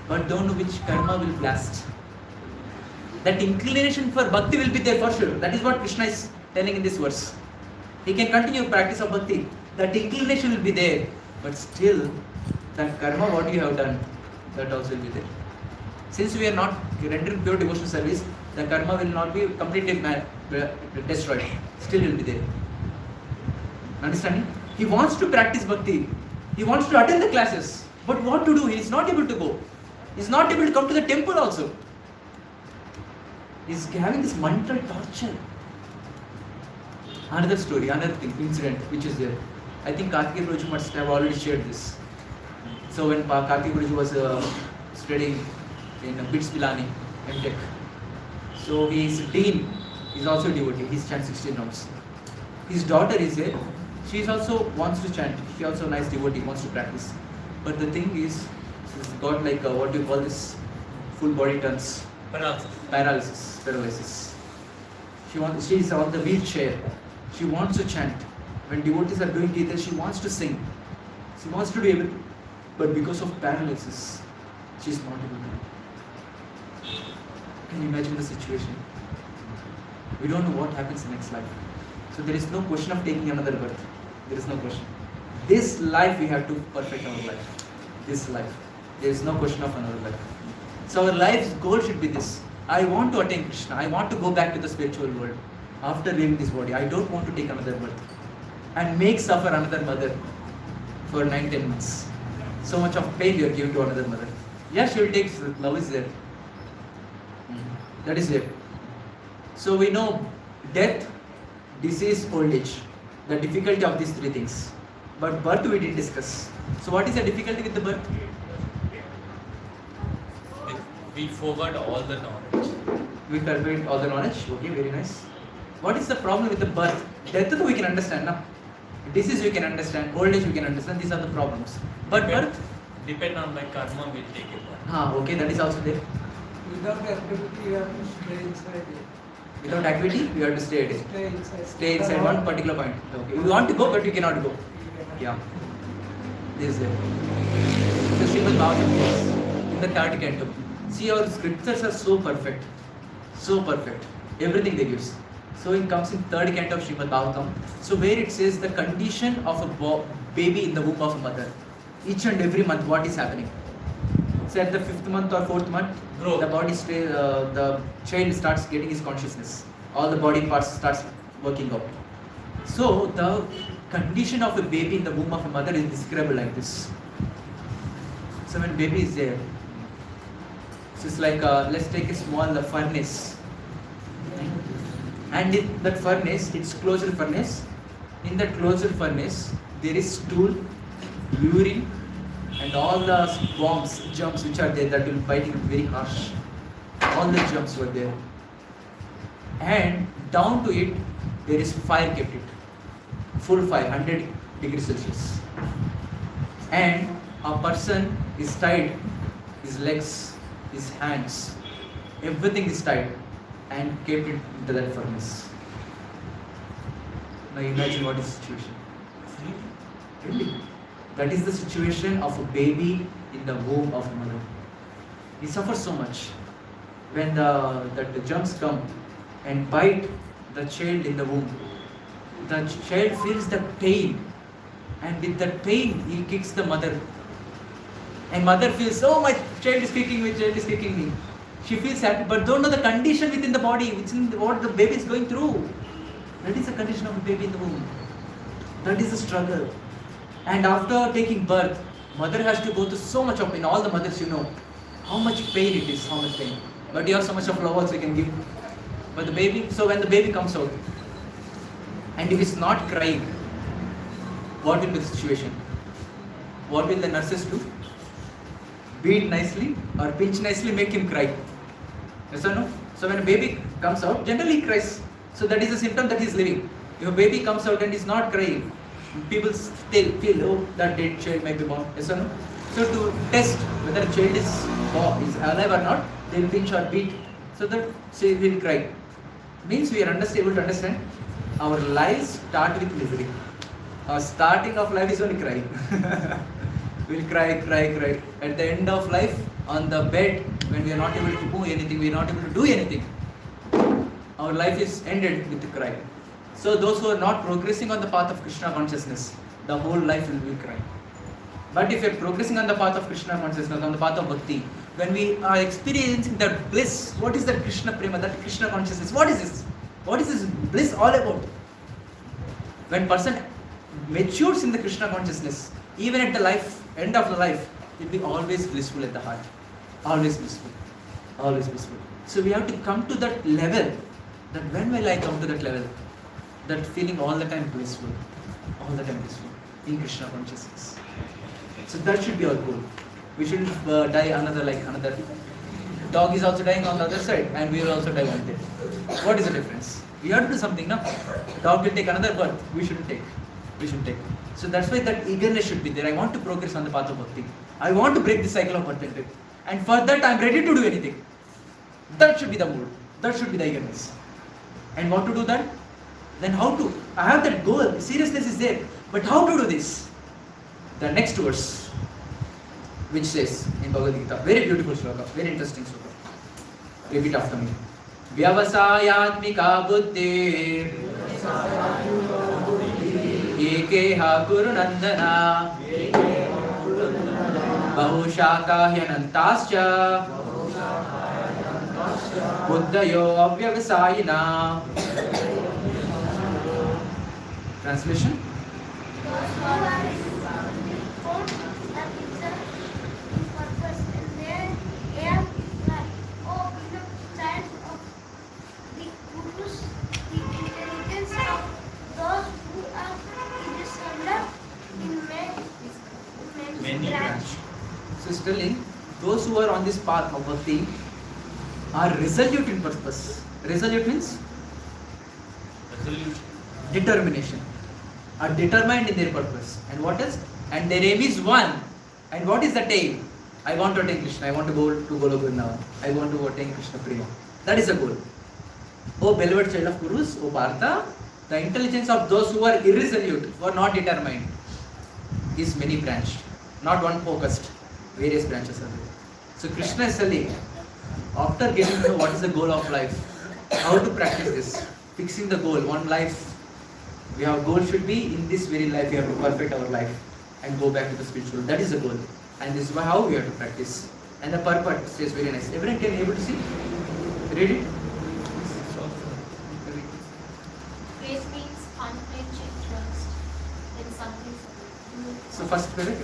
But don't know which karma will blast. That inclination for bhakti will be there for sure. That is what Krishna is telling in this verse. He can continue practice of bhakti. That inclination will be there. But still, that karma what you have done, that also will be there. Since we are not rendering pure devotional service, the karma will not be completely destroyed. Still will be there. Understanding? He wants to practice bhakti. He wants to attend the classes. But what to do? He is not able to go. He is not able to come to the temple also. He is having this mental torture. Another story, another thing, incident which is there. I think Karthikeya Guruji must have already shared this. So when Karthikeya Guruji was studying in BITS Pilani, MTech, so his dean is also a devotee. He's chant 16 rounds. His daughter is there. She is also wants to chant. She also a nice devotee, wants to practice. But the thing is, she's got like what do you call this? Full body turns. Paralysis. She is on the wheelchair. She wants to chant. When devotees are doing Gita, she wants to sing. She wants to do everything. But because of paralysis, she is not able to do. Can you imagine the situation? We don't know what happens in next life. So there is no question of taking another birth. There is no question. This life we have to perfect our life. This life. There is no question of another life. So our life's goal should be this. I want to attain Krishna. I want to go back to the spiritual world after leaving this body. I don't want to take another birth and make suffer another mother for 9-10 months. So much of pain you are giving to another mother. Yes, she will take, love is there. That is there. So we know death, disease, old age. The difficulty of these three things. But birth we didn't discuss. So what is the difficulty with the birth? We forgot all the knowledge. We forgot all the knowledge. Okay, very nice. What is the problem with the birth? Death we can understand now. Disease we can understand. Old age we can understand. These are the problems. But birth? Depend on my karma, we'll take it. Okay, that is also there. Without activity, you have to stay inside it. Without activity, we have to stay at it. Stay inside. Stay inside one particular point. Okay. You want to go, but you cannot go. Yeah. This is it. So Srimad Bhagavatam in the third canto. See, our scriptures are so perfect. So perfect. Everything they gives. So it comes in third canto of Srimad Bhagavatam. So where it says the condition of a baby in the womb of a mother. Each and every month, what is happening? So at the 5th month or 4th month, the child starts getting his consciousness. All the body parts starts working out. So the condition of a baby in the womb of a mother is described like this. So when baby is there, so it's like let's take a small furnace, and in that furnace, it's closed furnace. In that closed furnace, there is stool, urine, and all the worms, germs which are there that will bite it very harsh. All the germs were there, and down to it there is fire kept it, full fire, 100 degrees Celsius. And a person is tied, his legs, his hands, everything is tied and kept it into that furnace. Now imagine what is the situation. Really? That is the situation of a baby in the womb of a mother. He suffers so much. When the germs come and bite the child in the womb, the child feels the pain, and with that pain he kicks the mother. And mother feels, oh, my child is kicking me, child is kicking me. She feels happy, but don't know the condition within the body, what the baby is going through. That is the condition of a baby in the womb. That is the struggle. And after taking birth, mother has to go through so much of pain. All the mothers, you know how much pain it is, how much pain. But you have so much of love also you can give. But the baby, so when the baby comes out, and if it's not crying, what will be the situation? What will the nurses do? Beat nicely or pinch nicely, make him cry. Yes or no? So when a baby comes out, generally he cries. So that is a symptom that he is living. If a baby comes out and is not crying, people still feel, oh, that dead child might be born. Yes or no? So to test whether a child is alive or not, they will pinch or beat so that he will cry. Means we are able to understand our lives start with misery. Our starting of life is only crying. We'll cry. At the end of life, on the bed, when we are not able to do anything, we are not able to do anything, our life is ended with a cry. So those who are not progressing on the path of Krishna consciousness, the whole life will be crying. But if you are progressing on the path of Krishna consciousness, on the path of bhakti, when we are experiencing that bliss, what is that Krishna prema, that Krishna consciousness? What is this? What is this bliss all about? When person matures in the Krishna consciousness, even at the end of the life, it will be always blissful at the heart. Always blissful. Always blissful. So we have to come to that level, that when will I come to that level? That feeling all the time blissful. All the time blissful. In Krishna consciousness. So that should be our goal. We shouldn't die another. Dog is also dying on the other side, and we will also die one day. What is the difference? We have to do something, no? Dog will take another birth. We shouldn't take. So that's why that eagerness should be there. I want to progress on the path of bhakti. I want to break the cycle of birth and death. And for that I am ready to do anything. That should be the mood. That should be the eagerness. And want to do that? Then how to? I have that goal. Seriousness is there. But how to do this? The next verse, which says in Bhagavad Gita, very beautiful shloka, very interesting shloka. Repeat after me. Vyavasayatmika buddhi Ekeha kuru nandana Bahushaka hyanantascha Buddhayo avyavasayina. Translation? So it's telling those who are on this path of bhakti are resolute in purpose. Resolute means determination. Are determined in their purpose. And what else? And their aim is one. And what is that aim? I want to attain Krishna. I want to go to Goloka Vrindavan. I want to attain Krishna Prema. That is the goal. O beloved child of Kurus, O Partha, the intelligence of those who are irresolute, who are not determined, is many branched, not one focused. Various branches are there. So Krishna is telling, after getting to know what is the goal of life, how to practice this, fixing the goal, one life. Our goal should be in this very life we have to perfect our life and go back to the spiritual. That is the goal. And this is how we have to practice. And the purport says very nice. Everyone can be able to see? Read it. Faith means unflinching trust in something. So first paragraph.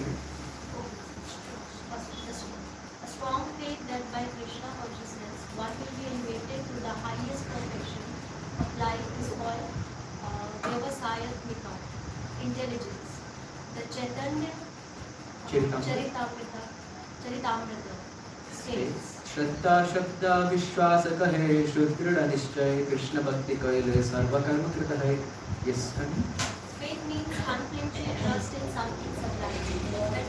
A strong faith that by Krishna consciousness one will be elevated to the highest perfection of life is called Vyavasayatmika, intelligence. The Chaitanya Charitamrita states, Shraddha Shabda Vishwasa Kahe Shuddrida Nishchay Krishna Bhakti Kaile Sarva Karma Krita Hai. Yes, faith means unflinching trust in something sublime, that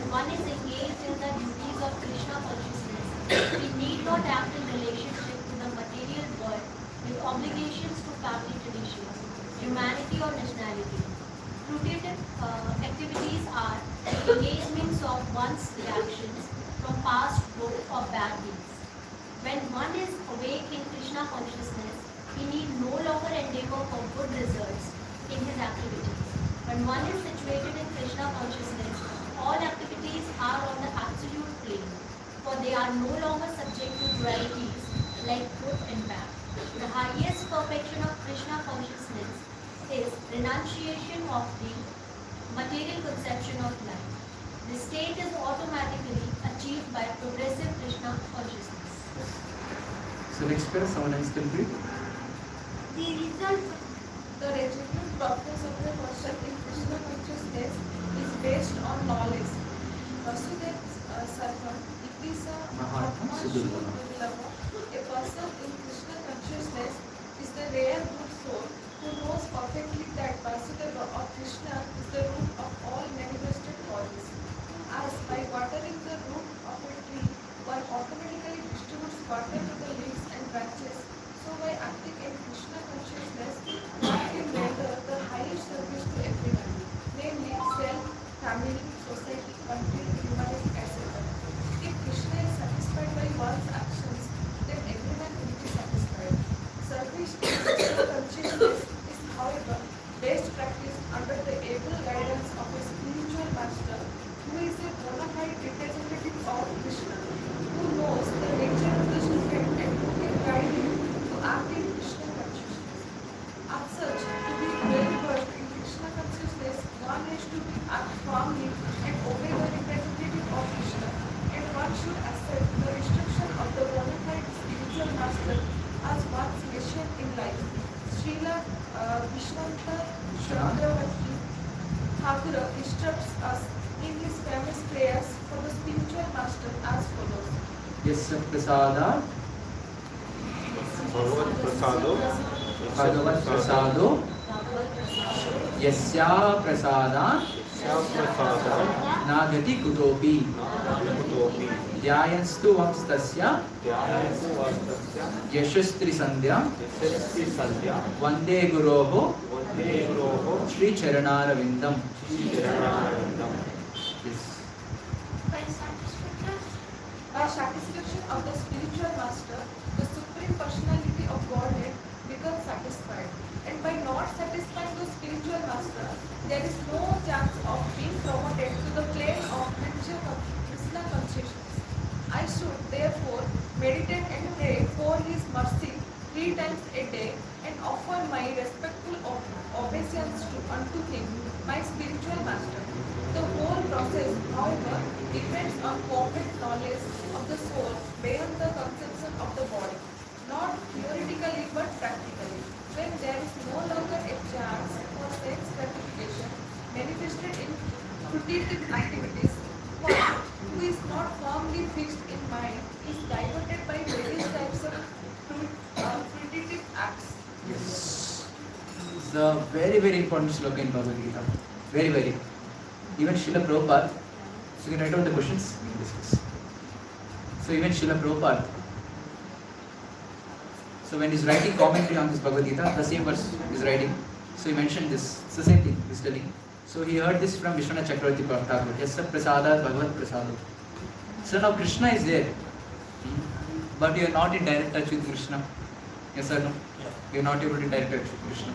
need not act in relationship to the material world with obligations to family traditions, humanity or nationality. Fruitive activities are engagements of one's reactions from past good or bad deeds. When one is awake in Krishna consciousness, he need no longer endeavor for good results in his activities. When one is situated in Krishna consciousness, all activities are on the absolute plane, for they are no longer subject to dualities like good and bad. The highest perfection of Krishna consciousness is renunciation of the material conception of life. This state is automatically achieved by progressive Krishna consciousness. So next pair, someone else can read. The legitimate progress of the person in Krishna consciousness is based on knowledge. Vasudev's servant, it is a Mahatma Sudurlabha. Sudurlabha. A person in Krishna consciousness is the rare good soul who knows perfectly that Vasudeva or Krishna is the root of all manifested causes. As by watering the root of a tree, one automatically distributes water to the leaves and branches, so by acting in Krishna consciousness, one can render the highest service to everyone, namely self, family, society, country, humanity, etc. If Krishna is satisfied by one's actions, then everyone will be satisfied. Service to Krishna consciousness is, however, best practiced under the able guidance of a spiritual master who is a bona fide representative of Krishna, who knows the nature of the student and who can guide him to act in Krishna consciousness. As such, to be well versed in Krishna consciousness, one has to act firmly and obey the representative of Krishna, and one should accept the instruction of the bona fide spiritual master as one's mission in life. Srila Vishnanta Chandravati Thakura instructs us in his famous prayers for the spiritual master as follows. Yasya prasada Bhagavad prasado Yasya prasada Nagati kutopi Dhyayanstu vamstasya Yashastri sandhya Vande guroho Shri Charanara Vindam. Yes. By satisfaction of the spiritual master, the Supreme Personality of Godhead becomes satisfied. And by not satisfying the spiritual master, there is no chance of being promoted to the plane of Krishna consciousness. I should therefore meditate and pray for his mercy 3 times a day and offer my respectful obeisance unto him, my spiritual master. The whole process, however, depends on perfect knowledge of the soul beyond the conception of the body, not theoretically but practically. When there is no longer a chance for sense gratification manifested in fruitive activities, one who is not firmly fixed in mind is diverted by various types of fruitive acts. Yes. It's a very, very important sloka in Bhagavad Gita. Very, very. Even Srila Prabhupada, so you can write down the questions, we can discuss. So even Srila Prabhupada, so when he's writing commentary on this Bhagavad Gita, the same verse he's writing. So he mentioned this, it's the same thing he's telling. So he heard this from Vishwanath Chakravarti Thakur. Yasya prasada Bhagavad prasada. So now Krishna is there, but you are not in direct touch with Krishna. Yes or no? You are not able to direct touch with Krishna.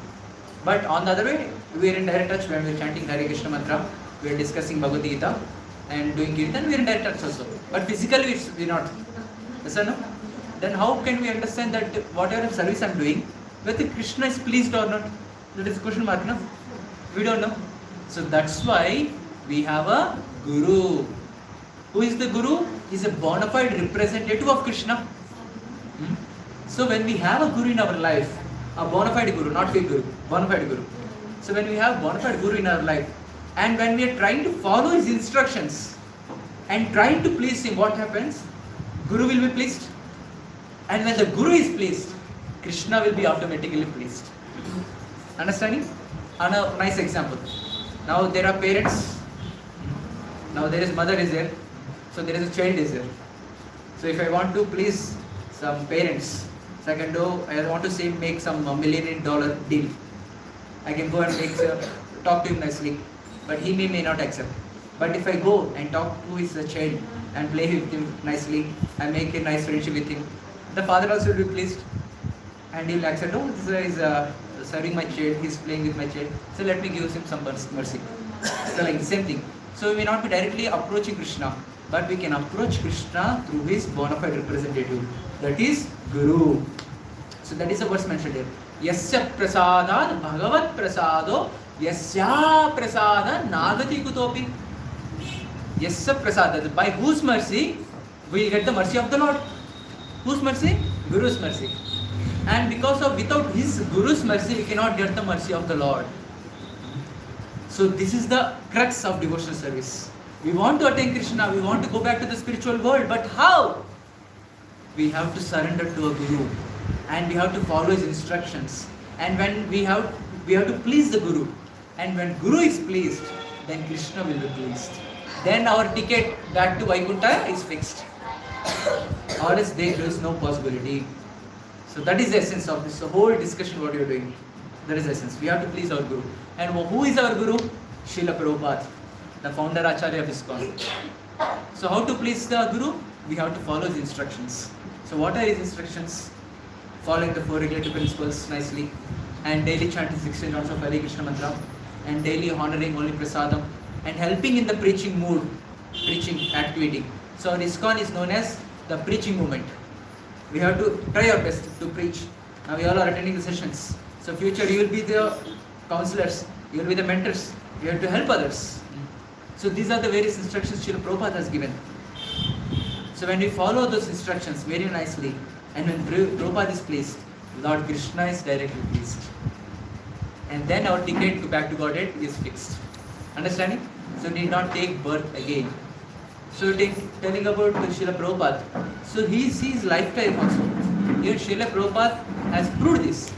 But on the other way, we are in direct touch when we are chanting Hare Krishna mantra, we are discussing Bhagavad Gita and doing Kirtan, we are in direct touch also. But physically we are not. Yes or no? Then how can we understand that whatever service I am doing, whether Krishna is pleased or not? That is question mark, no? We don't know. So that's why we have a Guru. Who is the Guru? He is a bona fide representative of Krishna. So when we have a Guru in our life, a bona fide Guru, not fake Guru, bona fide Guru. So when we have bona fide Guru in our life, and when we are trying to follow his instructions and trying to please him, what happens? Guru will be pleased. And when the Guru is pleased, Krishna will be automatically pleased. Understanding? And a nice example. Now there are parents. Now there is mother is there. So there is a child is there. So if I want to please some parents, so I want to say make some $1 million deal. I can go and talk to him nicely, but he may not accept. But if I go and talk to his child and play with him nicely, I make a nice friendship with him, the father also will be pleased, and he will accept. Oh, this guy is serving my child, he's playing with my child, so let me give him some mercy. So like the same thing. So we may not be directly approaching Krishna, but we can approach Krishna through his bona fide representative, that is Guru. So that is the verse mentioned here. Yasya prasadad bhagavat prasado yasya prasada nagati kutopi. Yasya prasadad, by whose mercy we will get the mercy of the Lord. Whose mercy? Guru's mercy. And because of without his Guru's mercy we cannot get the mercy of the Lord. So this is the crux of devotional service. We want to attain Krishna, we want to go back to the spiritual world, but how? We have to surrender to a Guru, and we have to follow his instructions. And when we have to please the Guru, and when Guru is pleased, then Krishna will be pleased. Then our ticket back to Vaikuntha is fixed. Or else there is no possibility. So that is the essence of this whole discussion what you are doing. That is the essence. We have to please our Guru. And who is our Guru? Srila Prabhupada, the founder Acharya of ISKCON. So how to please the Guru? We have to follow his instructions. So what are his instructions? Following the 4 regulative principles nicely, and daily chanting 16 rounds of Hare Krishna mantra, and daily honoring only prasadam, and helping in the preaching mood, preaching activity. So our ISKCON is known as the preaching movement. We have to try our best to preach. Now we all are attending the sessions. So future you will be the counselors, you will be the mentors, you have to help others. So these are the various instructions Srila Prabhupada has given. So when we follow those instructions very nicely, and when Prabhupada is pleased, Lord Krishna is directly pleased. And then our ticket to back to Godhead is fixed. Understanding? So need not take birth again. So telling about Srila Prabhupada. So he sees lifetime also. Here Srila Prabhupada has proved this.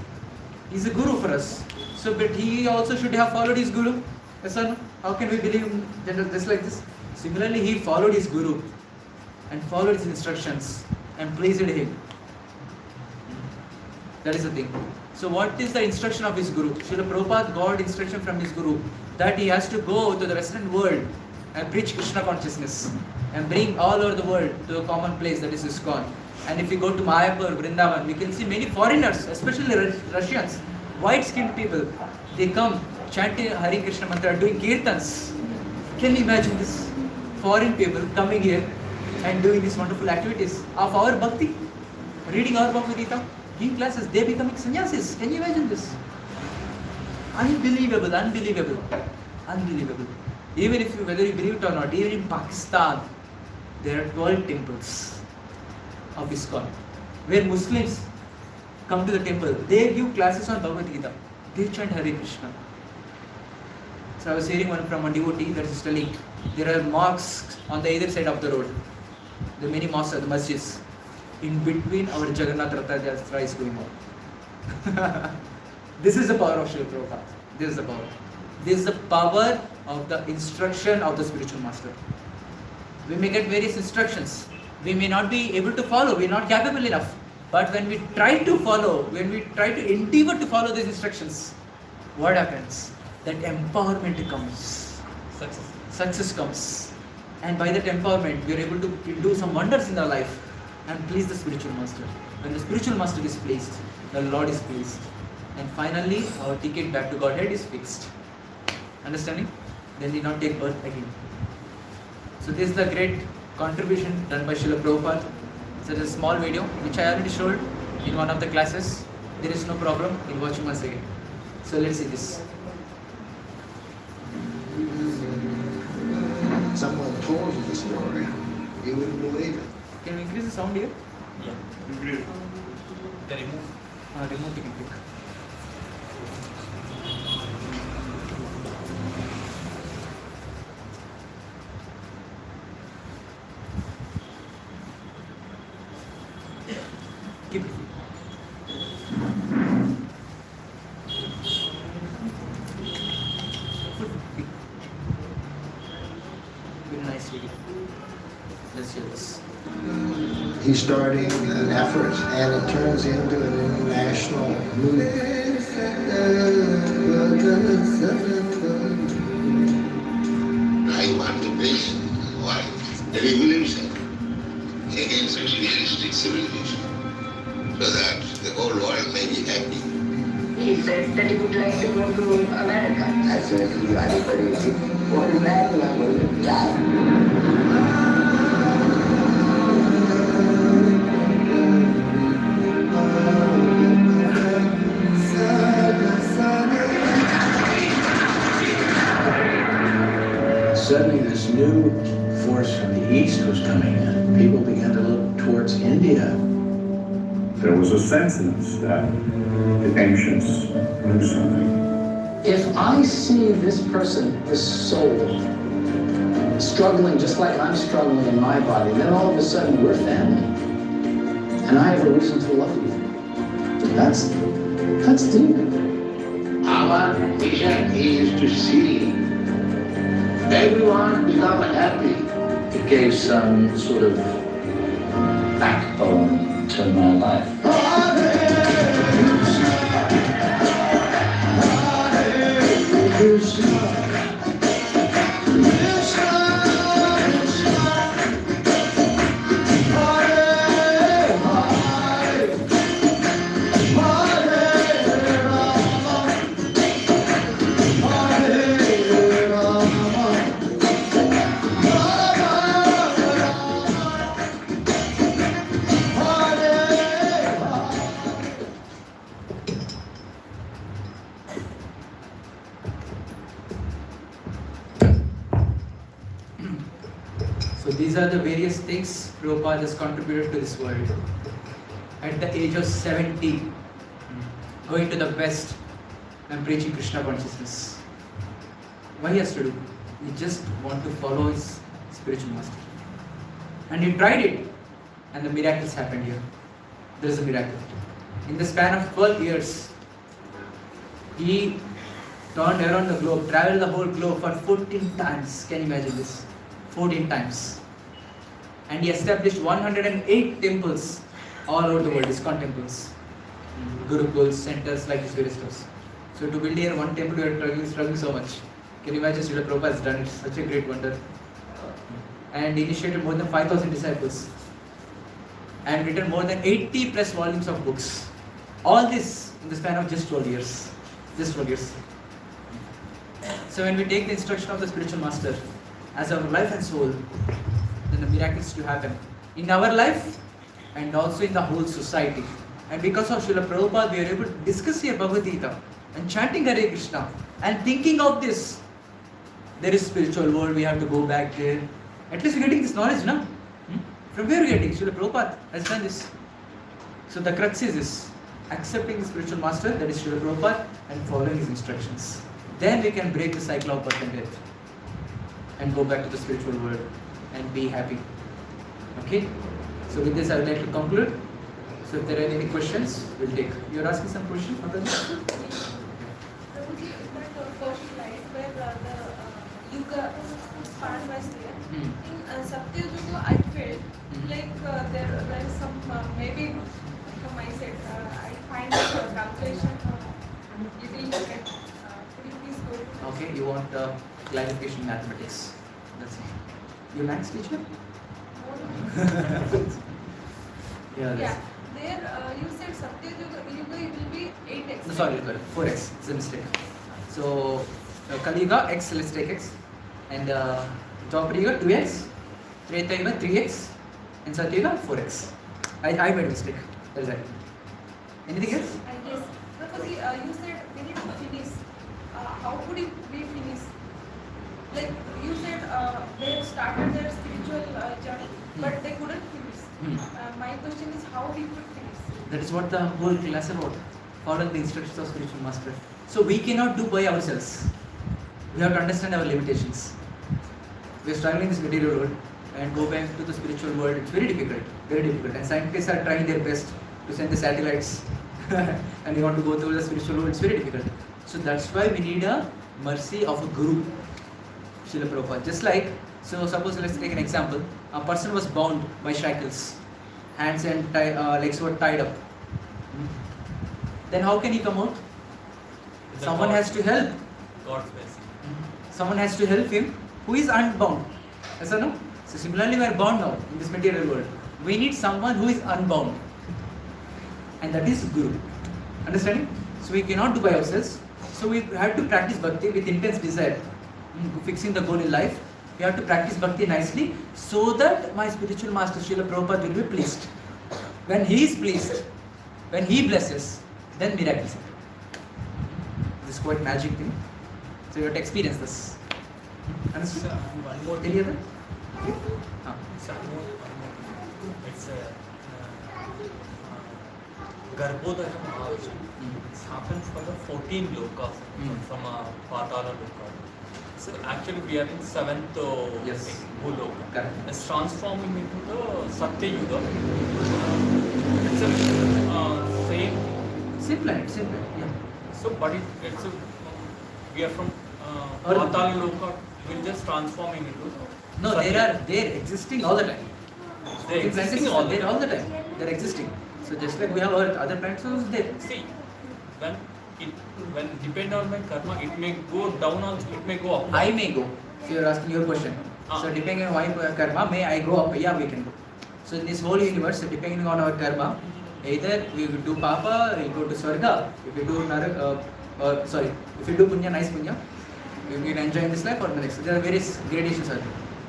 He is a guru for us. So but he also should have followed his guru. Yes or no? How can we believe him just like this? Similarly, he followed his guru and followed his instructions and pleased him. That is the thing. So what is the instruction of his guru? Srila Prabhupada got instruction from his guru that he has to go to the Western world and preach Krishna consciousness and bring all over the world to a common place, that is ISKCON. And if we go to Mayapur, Vrindavan, we can see many foreigners, especially Russians, white-skinned people. They come chanting Hare Krishna mantra, doing kirtans. Can you imagine this? Foreign people coming here and doing these wonderful activities of our bhakti, reading our Bhagavad Gita, giving classes, they becoming sannyasis. Can you imagine this? Unbelievable, unbelievable, unbelievable. Even if whether you believe it or not, even in Pakistan, there are 12 temples of ISKCON, where Muslims come to the temple. They give classes on Bhagavad Gita. They chant Hare Krishna. So I was hearing one from a devotee that is telling, there are mosques on the either side of the road. There are many mosques, the masjids. In between our Jagannath Ratha Yatra is going on. This is the power of Srila Prabhupada. This is the power. This is the power of the instruction of the spiritual master. We may get various instructions. We may not be able to follow. We are not capable enough. But when we try to follow, when we try to endeavor to follow these instructions, what happens? That empowerment comes. Success comes. And by that empowerment, we are able to do some wonders in our life and please the spiritual master. When the spiritual master is pleased, the Lord is pleased. And finally, our ticket back to Godhead is fixed. Understanding? Then we not take birth again. So this is the great contribution done by Srila Prabhupada. So there's a small video which I already showed in one of the classes. There is no problem in watching once again. So let's see this. Someone told you the story, you wouldn't believe it. Can we increase the sound here? Yeah. The remove. Remote you can click. Keep it. Very nice video. Let's hear this. he's starting an effort, and it turns into an international movement. I want to base why David Williams said against a materialistic civilization so that the whole world may be happy. He said that he would like to go to America. I said, you are crazy. One man will die. Suddenly this new force from the east was coming in. People began to look towards India. There was a sense that the ancients knew something. If I see this person, this soul, struggling just like I'm struggling in my body, then all of a sudden we're family. And I have a reason to love you. That's deep. Our vision is to see everyone become happy. It gave some sort of backbone to my life. So these are the various things Prabhupada has contributed to this world. At the age of 70, going to the West and preaching Krishna consciousness. Why he has to do? He just want to follow his spiritual master. And he tried it, and the miracles happened here. There is a miracle. In the span of 12 years, he turned around the globe, traveled the whole globe for 14 times. Can you imagine this? 14 times. And he established 108 temples all over the world, ISKCON temples, Gurukuls, centers like this various stuff. So to build here one temple, we are struggling so much. Can you imagine Srila Prabhupada has done it? Such a great wonder. And initiated more than 5,000 disciples. And written more than 80 plus volumes of books. All this in the span of just 12 years. Just 12 years. So when we take the instruction of the spiritual master as our life and soul, then the miracles to happen in our life and also in the whole society. And because of Srila Prabhupada, we are able to discuss here Bhagavad Gita and chanting Hare Krishna and thinking of this. There is spiritual world, we have to go back there. At least we are getting this knowledge, no? From where we are getting? Srila Prabhupada has done this. So the crux is this: accepting the spiritual master, that is Srila Prabhupada, and following his instructions. Then we can break the cycle of birth and death and go back to the spiritual world and be happy. Okay? So with this I would like to conclude. So if there are any questions, we'll take. You are asking some question? Prabhuji, in that first slide where the Yuga span was there, in Satya Yuga I felt like there is some, maybe from my side, I find the calculation little different. Could you please go to Okay, you want clarification in mathematics. That's it. You maths teacher? Yeah. Yeah, there you said Satya Yuga will be 8x. No, sorry, 4x. It's a mistake. So Kali Yuga x, let's take x, and Dwapara Yuga 2x, Treta Yuga 3x, and Satya Yuga 4x. I made a mistake. That is right. Anything else? I guess. Prabhuji, you said we need to finish. How could we finish? Like you said, they started their spiritual journey, but they couldn't finish. My question is how we could finish? That is what the whole class is about. Following the instructions of spiritual master. So we cannot do by ourselves. We have to understand our limitations. We are struggling in this material world and go back to the spiritual world. It's very difficult. Very difficult. And scientists are trying their best to send the satellites and we want to go through the spiritual world. It's very difficult. So that's why we need a mercy of a guru, Srila Prabhupada. Just like, so suppose let's take an example. A person was bound by shackles, hands and legs were tied up. Then how can he come out? Someone has to help. God's blessing. Someone has to help him who is unbound. Yes or no? So similarly, we are bound now in this material world. We need someone who is unbound, and that is Guru. Understanding? So we cannot do by ourselves. So we have to practice bhakti with intense desire, fixing the goal in life. We have to practice bhakti nicely so that my spiritual master Srila Prabhupada will be pleased. When he is pleased, when he blesses, then miracles happen. This is quite magic thing. So you have to experience this. Understood? One more Any other? It's Garbhodaya Maharaj. It happens for the 14 lokas from Patala loka. So actually we are in 7th Bhuloka. Correct. It's transforming into the Satya Yuga. It's a same. Same planet, yeah. So, but it's a, we are from Earth. Patala loka. We're just transforming into. No, Satya. they're existing all the time. They're These planets existing are all the there time. all the time. They're existing. So just like we have Earth, other planets are there. See, when depend on my karma, it may go down also, it may go up. I may go. So you're asking your question. So depending on my karma, may I go up? Yeah, we can go. So in this whole universe, depending on our karma, either we will do papa, we will go to Swarga. If we do if you do punya, nice punya, we can enjoy in this life or the next. There are various gradations.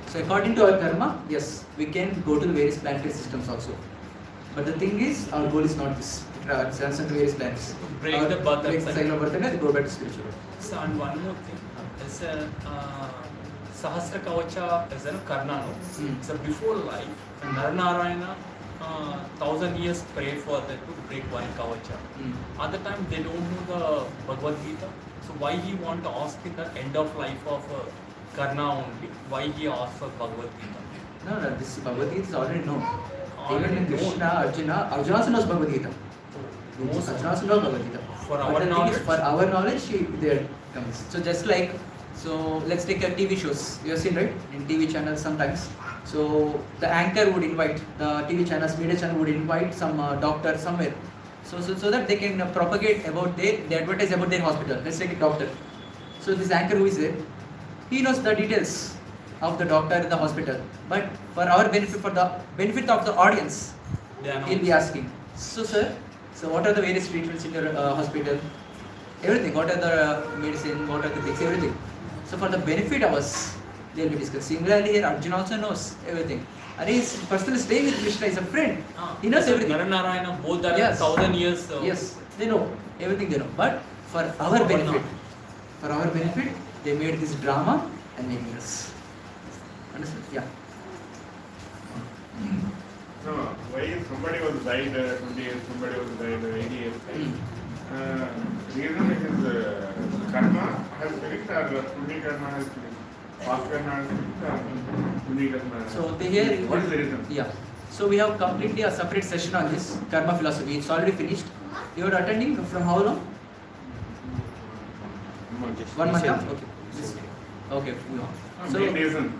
So according to our karma, yes, we can go to the various planetary systems also. But the thing is, our goal is not this. It runs into various planets. Break the birth break the cycle of birth and go back to spiritual. So, and one more thing, is Sahasra Kavacha is a karna. So before life, Naranarayana 1,000 years pray for that to break one kavacha. At the time they don't know the Bhagavad Gita. So why he want to ask in the end of life of karna only? Why he asked for Bhagavad Gita? No, this Bhagavad Gita is already known. Already Even in known. Krishna, Arjuna also knows Bhagavad Gita. Arjuna also knows Bhagavad Gita. For But our the thing knowledge? is, for our knowledge, there comes. So just like, so let's take a TV shows. You have seen, right? In TV channels sometimes. So the anchor would invite, the TV channels, media channel would invite some doctor somewhere. So that they can propagate about they advertise about their hospital. Let's take a doctor. So this anchor who is there, he knows the details of the doctor in the hospital. But for our benefit, for the benefit of the audience, he'll be asking, so sir, so what are the various treatments in your hospital? Everything, what are the medicine, what are the things, everything. So for the benefit of us, they'll be discussing. Similarly here, Arjuna also knows everything. And he's personally staying with Krishna, he's a friend. He knows everything. Naranarayana, both are Yes. 1,000 years. Yes, they know, everything they know. But for our benefit, they made this drama and making us. Understand? Yeah. No, why somebody was died 20 years, somebody was died 80 years. Reason is karma has finished or punya karma has finished? Past karma has finished or punya karma? So here, What is the reason? Yeah. So we have completely a separate session on this karma philosophy. It's already finished. You are attending from how long? 1 month. Okay.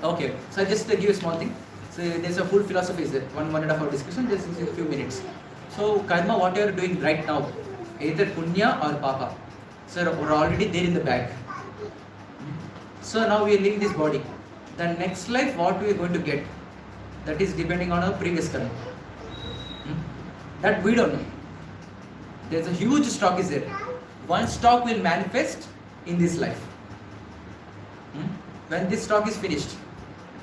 Okay. So I'll just give you a small thing. So there's a full philosophy is there. 1.5 hour discussion. Just in a few minutes. So karma, what you are doing right now, either punya or papa. So we're already there in the bag. So now we are leaving this body. The next life, what we are going to get, that is depending on our previous karma. That we don't know. There's a huge stock is there. One stock will manifest in this life. When this stock is finished,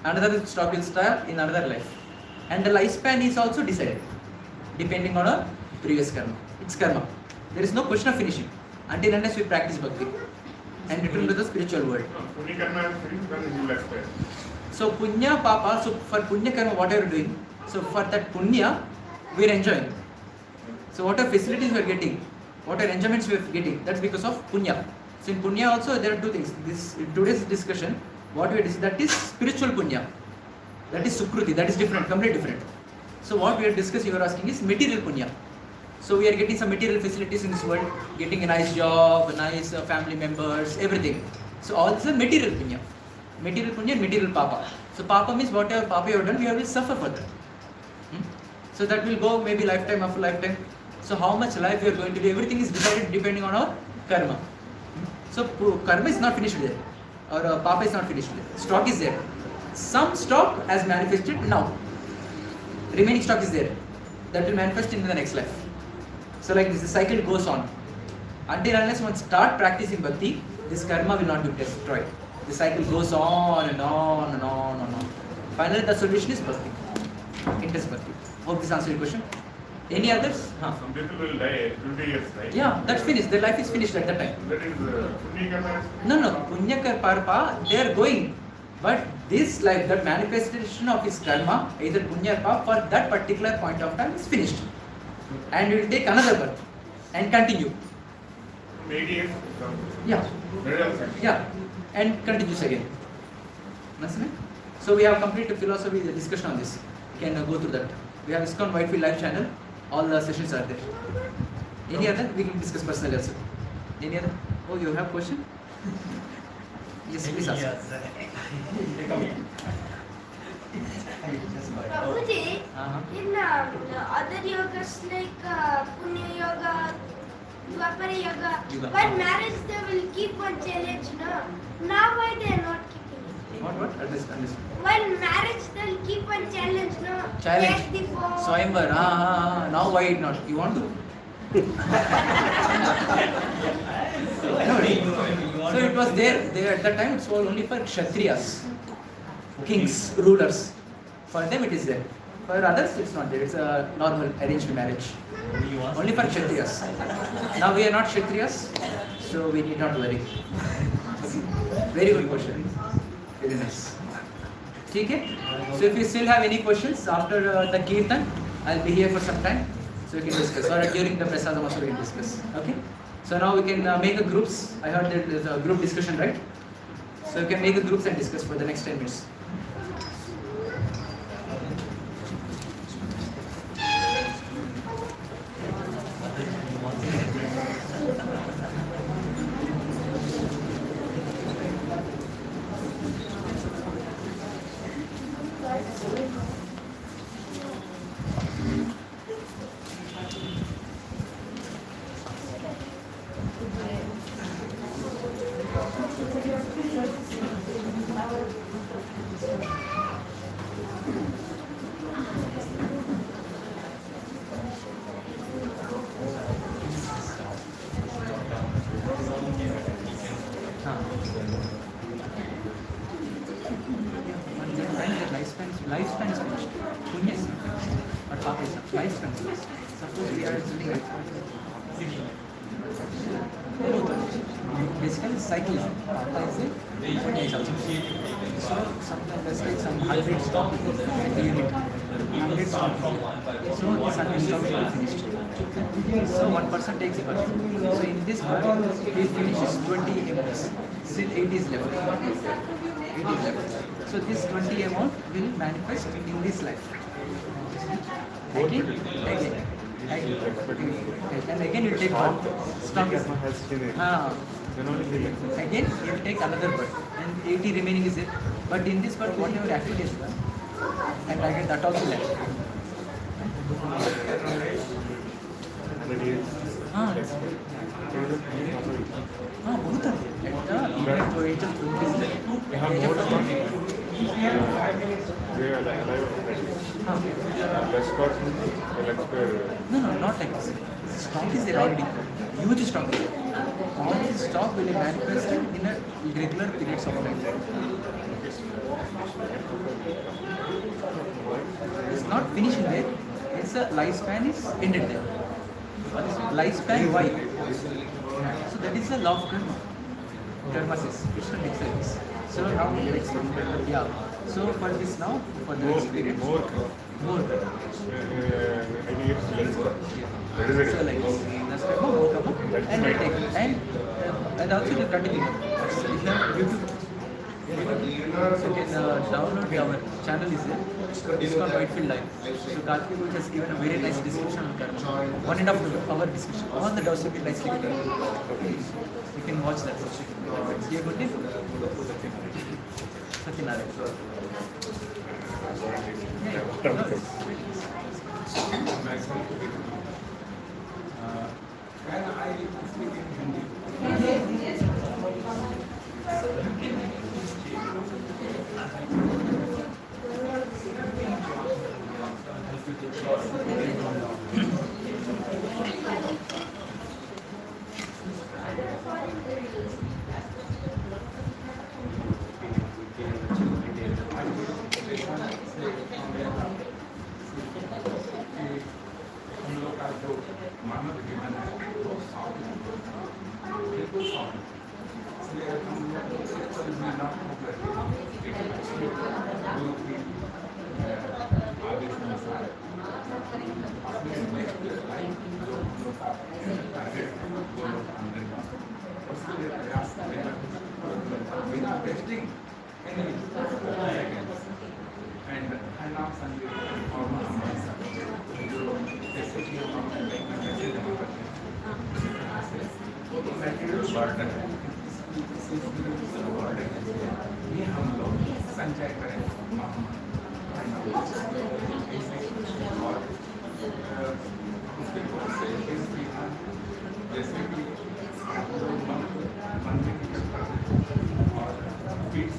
another stock will start in another life. And the lifespan is also decided, depending on our previous karma. It's karma. There is no question of finishing until unless we practice bhakti and return to the spiritual world. Punya karma has finished when he left there. So punya papa, so for punya karma what are you doing? So for that punya, we are enjoying. So what are facilities we are getting? What are enjoyments we are getting? That's because of punya. So in punya also there are two things. In today's discussion, what we are discussing, that is spiritual punya. That is sukruti, that is different, completely different. So what we are discussing, you are asking is material punya. So we are getting some material facilities in this world, getting a nice job, nice family members, everything. So all this is material punya. Material punya and material papa. So papa means whatever papa you have done, we have to suffer for that. So that will go maybe lifetime after lifetime. So how much life we are going to do, everything is decided depending on our karma. So karma is not finished there, or papa is not finished there. Stock is there. Some stock has manifested now. Remaining stock is there. That will manifest in the next life. So like this, the cycle goes on. Until unless one start practicing bhakti, this karma will not be destroyed. The cycle goes on and on and on and on. Finally, the solution is bhakti. Intense bhakti. Hope this answers your question. Any others? Some people will die 20 years, right? Yeah, that's finished. Their life is finished at that time. That is Punya karma. No, Punya Karpa, they are going. But this life, that manifestation of his karma, either Punya or Papa, for that particular point of time is finished. And will take another birth and continue. 80 years. Yeah. Yeah. And continues again. Understand? So we have completed philosophy discussion on this. You can go through that. We have ISKCON Whitefield live channel. All the sessions are there. Any other? We can discuss personally also. Any other? Oh, you have question? Yes, please ask. Prabhuji, in other yogas like Punya Yoga, Dwapara Yoga, when marriage they will keep one challenge, no? Now why they are not keeping it? What? Understand. When marriage they'll keep one challenge, no? Challenge. Take the phone. Swayamvar. Now why not? You want to? So it was there at that time. It was only for Kshatriyas, kings, rulers. For them it is there. For others it's not there. It's a normal arranged marriage. Only for Kshatriyas. Now we are not Kshatriyas, so we need not worry. Very good question. Very nice. Okay? So if you still have any questions after the kirtan, I'll be here for some time. So we can discuss. Or during the prasadam also we can discuss. Okay? So now we can make a groups. I heard that there's a group discussion, right? So you can make a groups and discuss for the next 10 minutes. Lifespan is finished. Punya is not finished. But Papa is not. Lifespan is finished. Suppose we are sitting like basically cyclism. Papa is it. Punya is also. So sometimes let's take some 100 stock at the unit. 100 stock. So this 100 stock will be finished. So one person takes a birth. So in this birth, he finishes 20 amounts. Still 80 is left. 80 is left. So this 20 amount will manifest in this life. Again. And again you will take birth. Stock is again you will take another birth. And 80 remaining is it. But in this birth, whatever activity is done, and again that also left. बहुत No, not like this. Stock is there already. Huge stock is there. All this stock will be manifested in a regular periods of time. It's not finishing there. It's a lifespan is ended there. Lifespan why? So that is the law of karma. Karma says, Krishna takes this. So now let's yeah. So for this now, for the next period, more. So like this. That's karma, more karma, and we take and also we continue. So if you have YouTube, so you can download our channel is there. It's called Whitefield Live. So Karthik has given a very nice description on karma. 1.5 hour discussion. All the doubts will be nicely clear. You can watch that. You good name? Satyanarayana. Can I speak in Hindi? Yes. हम लोग का जो मानव जीवन है वो साफ बिल्कुल साफ, इसलिए हम लोग सेक्सुअल में ना होकर एक अच्छी गुरु की आदेश अनुसार अपने नेक्स्ट लाइफ जो हम लोग का टारगेट है वो लोग अंदर उसके लिए प्रयास करें बिना वेस्टिंग एनी सेकेंड्स। एंड नाम संजय और हमारे साथ जो जैसे कि हम बैंक में पैसे जमा करते हैं उसी तरह से वो तो मटेरियल बर्डन है, बर्डन है, ये हम लोग संचय करें और उसके बाद से जैसे कि मन में करता है और फीट